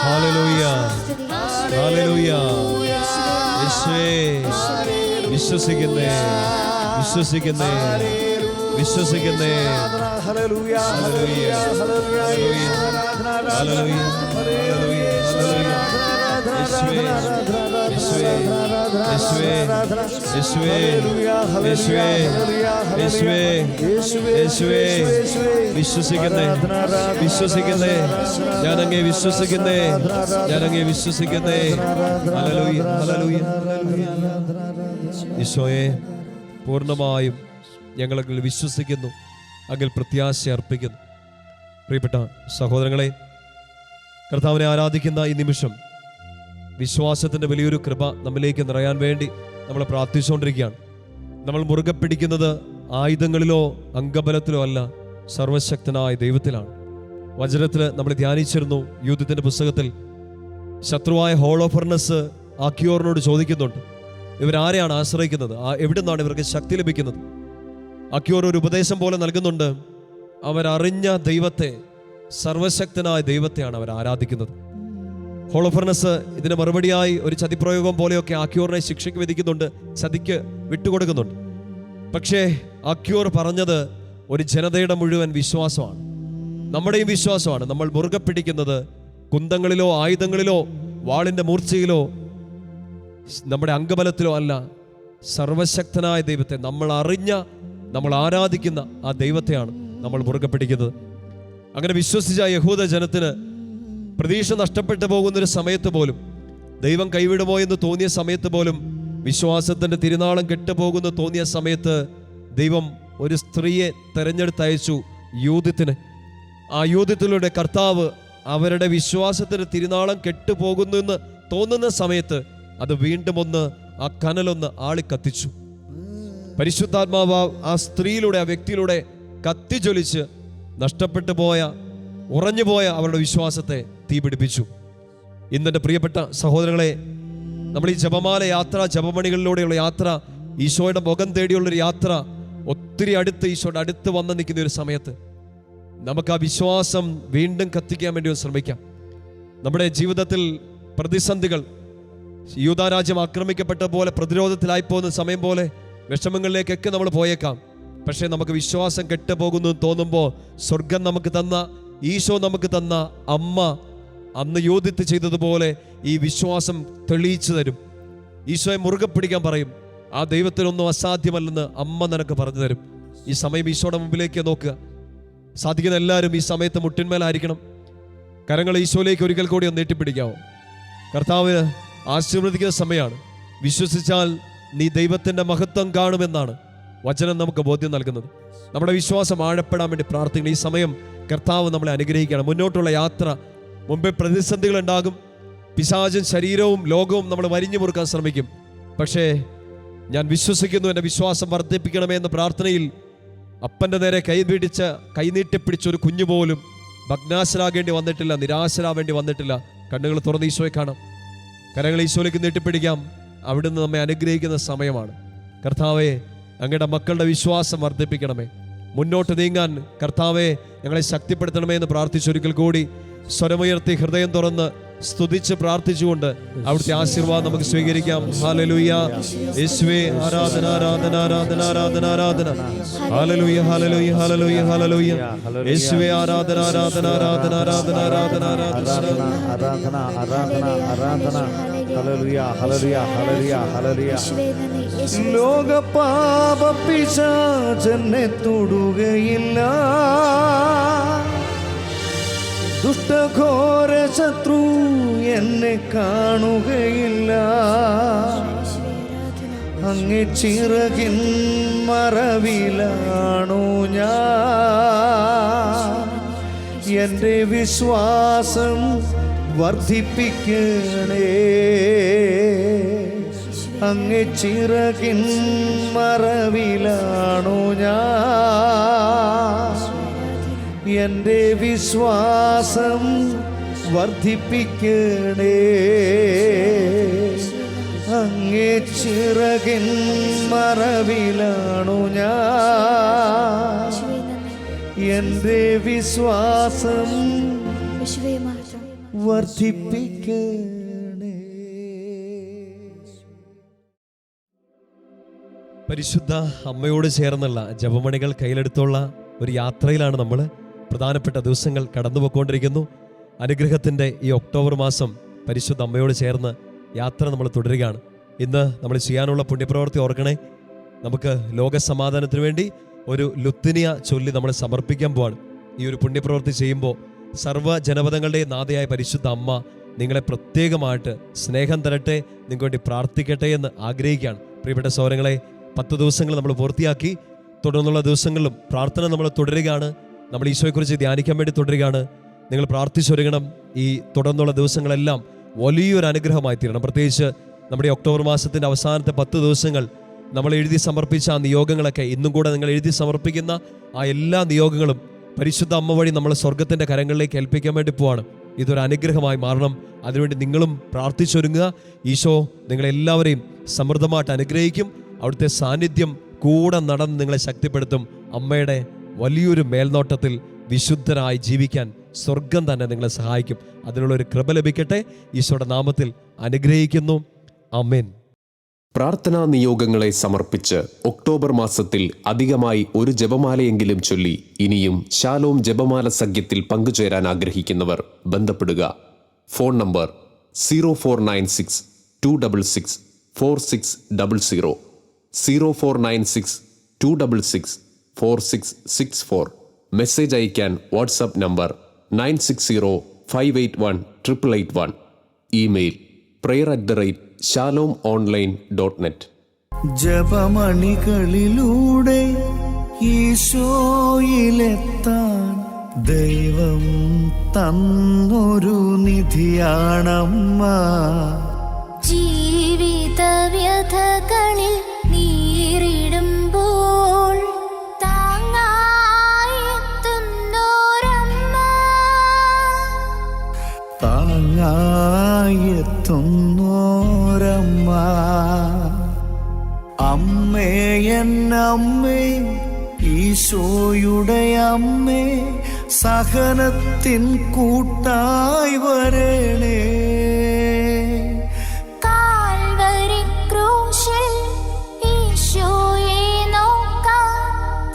ഹല്ലേലൂയ ഹല്ലേലൂയ യേശുവേ വിശ്വസിക്കുന്നേ വിശ്വസിക്കുന്നേ വിശ്വസിക്കുന്നേ ഹല്ലേലൂയ ഹല്ലേലൂയ ഹല്ലേലൂയ ഹല്ലേലൂയ ഹല്ലേലൂയ യേശുവേ യേശുവേ യേശുവേ യേശുവേ യേശുവേ യേശുവേ യേശുവേ വിശ്വസിക്കുന്നേ വിശ്വസിക്കുന്നേ ഞാനങ്ങേ വിശ്വസിക്കുന്നേ ഞാനങ്ങേ വിശ്വസിക്കുന്നേ ഹല്ലേലൂയ ഹല്ലേലൂയ ഈശോയെ പൂർണ്ണമായും ഞങ്ങളതിൽ വിശ്വസിക്കുന്നു, അതിൽ പ്രത്യാശ അർപ്പിക്കുന്നു. പ്രിയപ്പെട്ട സഹോദരങ്ങളെ, കർത്താവിനെ ആരാധിക്കുന്ന ഈ നിമിഷം വിശ്വാസത്തിൻ്റെ വലിയൊരു കൃപ നമ്മിലേക്ക് നിറയാൻ വേണ്ടി നമ്മൾ പ്രാർത്ഥിച്ചുകൊണ്ടിരിക്കുകയാണ്. നമ്മൾ മുറുകെ പിടിക്കുന്നത് ആയുധങ്ങളിലോ അംഗബലത്തിലോ അല്ല, സർവശക്തനായ ദൈവത്തിലാണ്. വചനത്തിൽ നമ്മൾ ധ്യാനിച്ചിരുന്നു, യൂദത്തിൻ്റെ പുസ്തകത്തിൽ ശത്രുവായ ഹോളോഫർണസ് ആക്കിയോറിനോട് ചോദിക്കുന്നുണ്ട്, ഇവരാരെയാണ് ആശ്രയിക്കുന്നത്, എവിടെ നിന്നാണ് ഇവർക്ക് ശക്തി ലഭിക്കുന്നത്? ആക്കിയോർ ഒരു ഉപദേശം പോലെ നൽകുന്നുണ്ട്, അവരറിഞ്ഞ ദൈവത്തെ, സർവശക്തനായ ദൈവത്തെയാണ് അവർ ആരാധിക്കുന്നത്. ഹോളോഫർണസ് ഇതിന് മറുപടിയായി ഒരു ചതിപ്രയോഗം പോലെയൊക്കെ ആക്കിയോറിനെ ശിക്ഷയ്ക്ക് വിധിക്കുന്നുണ്ട്, ചതിക്ക് വിട്ടുകൊടുക്കുന്നുണ്ട്. പക്ഷേ ആക്കിയോർ പറഞ്ഞത് ഒരു ജനതയുടെ മുഴുവൻ വിശ്വാസമാണ്, നമ്മുടെയും വിശ്വാസമാണ്. നമ്മൾ മുറുകെ പിടിക്കുന്നത് കുന്തങ്ങളിലോ ആയുധങ്ങളിലോ വാളിൻ്റെ മൂർച്ചയിലോ നമ്മുടെ അംഗബലത്തിലോ അല്ല, സർവശക്തനായ ദൈവത്തെ, നമ്മൾ അറിഞ്ഞ, നമ്മൾ ആരാധിക്കുന്ന ആ ദൈവത്തെയാണ് നമ്മൾ മുറുകെ പിടിക്കുന്നത്. അങ്ങനെ വിശ്വസിച്ച യഹൂദ ജനത്തിന് പ്രതീക്ഷ നഷ്ടപ്പെട്ടു പോകുന്നൊരു സമയത്ത് പോലും, ദൈവം കൈവിടുമോ എന്ന് തോന്നിയ സമയത്ത് പോലും, വിശ്വാസത്തിൻ്റെ തിരുനാളം കെട്ടുപോകുന്നു തോന്നിയ സമയത്ത് ദൈവം ഒരു സ്ത്രീയെ തെരഞ്ഞെടുത്തയച്ചു യൂദത്തിന്. ആ യൂദത്തിലൂടെ കർത്താവ് അവരുടെ വിശ്വാസത്തിന് തിരുനാളം കെട്ടുപോകുന്നു എന്ന് തോന്നുന്ന സമയത്ത് അത് വീണ്ടും ഒന്ന് ആ കനലൊന്ന് ആളിക്കത്തിച്ചു. പരിശുദ്ധാത്മാവ് ആ സ്ത്രീയിലൂടെ, ആ വ്യക്തിയിലൂടെ കത്തിജ്വലിച്ച് നഷ്ടപ്പെട്ടു പോയ, ഉറഞ്ഞുപോയ അവരുടെ വിശ്വാസത്തെ തീപിടിപ്പിച്ചു. ഇന്നെൻ്റെ പ്രിയപ്പെട്ട സഹോദരങ്ങളെ, നമ്മൾ ഈ ജപമാല യാത്ര, ജപമണികളിലൂടെയുള്ള യാത്ര, ഈശോയുടെ മുഖം തേടിയുള്ളൊരു യാത്ര, ഒത്തിരി അടുത്ത് ഈശോയുടെ അടുത്ത് വന്ന് നിൽക്കുന്ന ഒരു സമയത്ത് നമുക്ക് ആ വിശ്വാസം വീണ്ടും കത്തിക്കാൻ വേണ്ടി ശ്രമിക്കാം. നമ്മുടെ ജീവിതത്തിൽ പ്രതിസന്ധികൾ, യൂദാരാജ്യം ആക്രമിക്കപ്പെട്ട പോലെ പ്രതിരോധത്തിലായി പോകുന്ന സമയം പോലെ വിഷമങ്ങളിലേക്കൊക്കെ നമ്മൾ പോയേക്കാം. പക്ഷേ നമുക്ക് വിശ്വാസം കെട്ടുപോകുന്നു തോന്നുമ്പോൾ സ്വർഗം നമുക്ക് തന്ന, ഈശോ നമുക്ക് തന്ന അമ്മ അന്ന് യോദിത്ത് ചെയ്തതുപോലെ ഈ വിശ്വാസം തെളിയിച്ചു തരും. ഈശോയെ മുറുകെ പിടിക്കാൻ പറയും. ആ ദൈവത്തിനൊന്നും അസാധ്യമല്ലെന്ന് അമ്മ നിനക്ക് പറഞ്ഞു തരും. ഈ സമയം ഈശോയുടെ മുമ്പിലേക്ക് നോക്കുക. സാധിക്കുന്ന എല്ലാവരും ഈ സമയത്ത് മുട്ടിന്മേലായിരിക്കണം. കരങ്ങൾ ഈശോയിലേക്ക് ഒരിക്കൽ കൂടി ഒന്ന് നീട്ടിപ്പിടിക്കാവോ? കർത്താവിന് ആശീർവദിക്കുന്ന സമയമാണ്. വിശ്വസിച്ചാൽ നീ ദൈവത്തിൻ്റെ മഹത്വം കാണുമെന്നാണ് വചനം നമുക്ക് ബോധ്യം നൽകുന്നത്. നമ്മുടെ വിശ്വാസം ആഴപ്പെടാൻ വേണ്ടി പ്രാർത്ഥിക്കണം. ഈ സമയം കർത്താവ് നമ്മളെ അനുഗ്രഹിക്കണം. മുന്നോട്ടുള്ള യാത്ര, മുമ്പേ പ്രതിസന്ധികൾ ഉണ്ടാകും. പിശാചും ശരീരവും ലോകവും നമ്മൾ വരിഞ്ഞു മുറുക്കാൻ ശ്രമിക്കും. പക്ഷേ ഞാൻ വിശ്വസിക്കുന്നു, എൻ്റെ വിശ്വാസം വർദ്ധിപ്പിക്കണമേ എന്ന പ്രാർത്ഥനയിൽ അപ്പൻ്റെ നേരെ കൈനീട്ടിപ്പിടിച്ച ഒരു കുഞ്ഞു പോലും ഭഗ്നാശരാകേണ്ടി വന്നിട്ടില്ല, നിരാശരാവേണ്ടി വന്നിട്ടില്ല. കണ്ണുകൾ തുറന്ന് ഈശോയെ കാണാം. കരങ്ങൾ ഈശോയിലേക്ക് നീട്ടിപ്പിടിക്കാം. അവിടുന്ന് നമ്മെ അനുഗ്രഹിക്കുന്ന സമയമാണ്. കർത്താവേ, അങ്ങയുടെ മക്കളുടെ വിശ്വാസം വർദ്ധിപ്പിക്കണമേ. മുന്നോട്ട് നീങ്ങാൻ കർത്താവേ ഞങ്ങളെ ശക്തിപ്പെടുത്തണമേ എന്ന് പ്രാർത്ഥിച്ചൊരിക്കൽ കൂടി സ്വരമുയർത്തി ഹൃദയം തുറന്ന് സ്തുതിച്ച് പ്രാർത്ഥിച്ചുകൊണ്ട് അവിടുത്തെ ആശീർവാദം നമുക്ക് സ്വീകരിക്കാം. ഹല്ലേലൂയ. യേശുവേ ആരാധന ആരാധന ആരാധന ആരാധന ആരാധന. ഹല്ലേലൂയ ഹല്ലേലൂയ ഹല്ലേലൂയ ഹല്ലേലൂയ. യേശുവേ ആരാധന ആരാധന ആരാധന ആരാധന ആരാധന ആരാധന ആരാധന ആരാധന ആരാധന. ഹല്ലേലൂയ ഹല്ലേലൂയ ഹല്ലേലൂയ ഹല്ലേലൂയ. ലോക പാപ പിശാചെന്നെ തൊടുകയില്ല, ദുഷ്ടഘോര ശത്രു എന്നെ കാണുകയില്ല. അങ്ങേ ചിറകിൻ മറവിലാണു ഞാൻ, എൻ്റെ വിശ്വാസം വർദ്ധിപ്പിക്കണേ. അങ്ങേ ചിറകിൻ മറവിലാണു ഞാൻ, എൻ്റെ വിശ്വാസം വർദ്ധിപ്പിക്കണേ. അങ്ങേ ചിറകിൻ മറവിലാണു ഞാൻ, എൻ്റെ വിശ്വാസം യേശുവേ മാത്രം. വർദ്ധിപ്പിക്കണേ. പരിശുദ്ധ അമ്മയോട് ചേർന്നുള്ള ജപമണികൾ കയ്യിലെടുത്തുള്ള ഒരു യാത്രയിലാണ് നമ്മൾ. പ്രധാനപ്പെട്ട ദിവസങ്ങൾ കടന്നുപോയിക്കൊണ്ടിരിക്കുന്നു. അനുഗ്രഹത്തിൻ്റെ ഈ ഒക്ടോബർ മാസം പരിശുദ്ധ അമ്മയോട് ചേർന്ന് യാത്ര നമ്മൾ തുടരുകയാണ്. ഇന്ന് നമ്മൾ ചെയ്യാനുള്ള പുണ്യപ്രവൃത്തി ഓർക്കണേ. നമുക്ക് ലോകസമാധാനത്തിന് വേണ്ടി ഒരു ലുത്തിനിയ ചൊല്ലി നമ്മൾ സമർപ്പിക്കാൻ പോവാണ്. ഈ ഒരു പുണ്യപ്രവൃത്തി ചെയ്യുമ്പോൾ സർവ്വ ജനപദങ്ങളുടെ നാഥയായ പരിശുദ്ധ അമ്മ നിങ്ങളെ പ്രത്യേകമായിട്ട് സ്നേഹം തരട്ടെ, നിങ്ങൾക്ക് വേണ്ടി പ്രാർത്ഥിക്കട്ടെ എന്ന് ആഗ്രഹിക്കുകയാണ്. പ്രിയപ്പെട്ട സഹോദരങ്ങളെ, 10 ദിവസങ്ങൾ നമ്മൾ പൂർത്തിയാക്കി. തുടർന്നുള്ള ദിവസങ്ങളിലും പ്രാർത്ഥന നമ്മൾ തുടരുകയാണ്. നമ്മൾ ഈശോയെക്കുറിച്ച് ധ്യാനിക്കാൻ വേണ്ടി തുടരുകയാണ്. നിങ്ങൾ പ്രാർത്ഥിച്ചൊരുങ്ങണം. ഈ തുടർന്നുള്ള ദിവസങ്ങളെല്ലാം വലിയൊരു അനുഗ്രഹമായി തീരണം. പ്രത്യേകിച്ച് നമ്മുടെ ഒക്ടോബർ മാസത്തിൻ്റെ അവസാനത്തെ 10 ദിവസങ്ങൾ നമ്മൾ എഴുതി സമർപ്പിച്ച ആ നിയോഗങ്ങളൊക്കെ ഇന്നും കൂടെ നിങ്ങൾ എഴുതി സമർപ്പിക്കുന്ന ആ എല്ലാ നിയോഗങ്ങളും പരിശുദ്ധ അമ്മ വഴി നമ്മൾ സ്വർഗത്തിൻ്റെ കരങ്ങളിലേക്ക് ഏൽപ്പിക്കാൻ വേണ്ടി പോവാണ്. ഇതൊരു അനുഗ്രഹമായി മാറണം. അതിനുവേണ്ടി നിങ്ങളും പ്രാർത്ഥിച്ചൊരുങ്ങുക. ഈശോ നിങ്ങളെല്ലാവരെയും സമൃദ്ധമായിട്ട് അനുഗ്രഹിക്കും. അവിടുത്തെ സാന്നിധ്യം കൂടെ നടന്ന് നിങ്ങളെ ശക്തിപ്പെടുത്തും. അമ്മയുടെ വലിയൊരു മേൽനോട്ടത്തിൽ വിശുദ്ധരായി ജീവിക്കാൻ സ്വർഗം തന്നെ നിങ്ങളെ സഹായിക്കും. അതിനുള്ളൊരു കൃപ ലഭിക്കട്ടെ. ഈശോയുടെ നാമത്തിൽ അനുഗ്രഹിക്കുന്നു. ആമേൻ. പ്രാർത്ഥനാ നിയോഗങ്ങളെ സമർപ്പിച്ച് ഒക്ടോബർ മാസത്തിൽ അധികമായി ഒരു ജപമാലയെങ്കിലും ചൊല്ലി ഇനിയും ശാലോം ജപമാല സഖ്യത്തിൽ പങ്കുചേരാൻ ആഗ്രഹിക്കുന്നവർ ബന്ധപ്പെടുക. Phone number 0496 266 4600, 0496 266 4664. മെസ്സേജ് അയക്കാൻ വാട്സാപ്പ് നമ്പർ 9605818881. Email prayer@shalomonline.net. ജപമണികളിലൂടെ ഈശോയിലെത്താൻ ദൈവം തന്നൊരു നിധിയാണമ്മ. ജീവിത വ്യഥകളിൽ നീറിടുമ്പോൾ താങ്ങായെത്തുന്നോരമ്മ. താങ്ങായെത്തുന്നോരമ്മ. അമ്മേ എന്നമ്മേ, ഈശോയുടെ അമ്മേ, സഹനത്തിൻ കൂട്ടായി വരണേ. കാൽവരി ക്രൂശിൽ ഈശോയെ നോക്കാൻ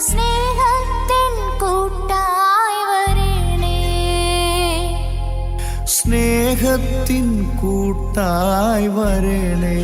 സ്നേഹത്തിൻ കൂട്ടായി വരണേ. സ്നേഹത്തിൻ കൂട്ടായി വരണേ.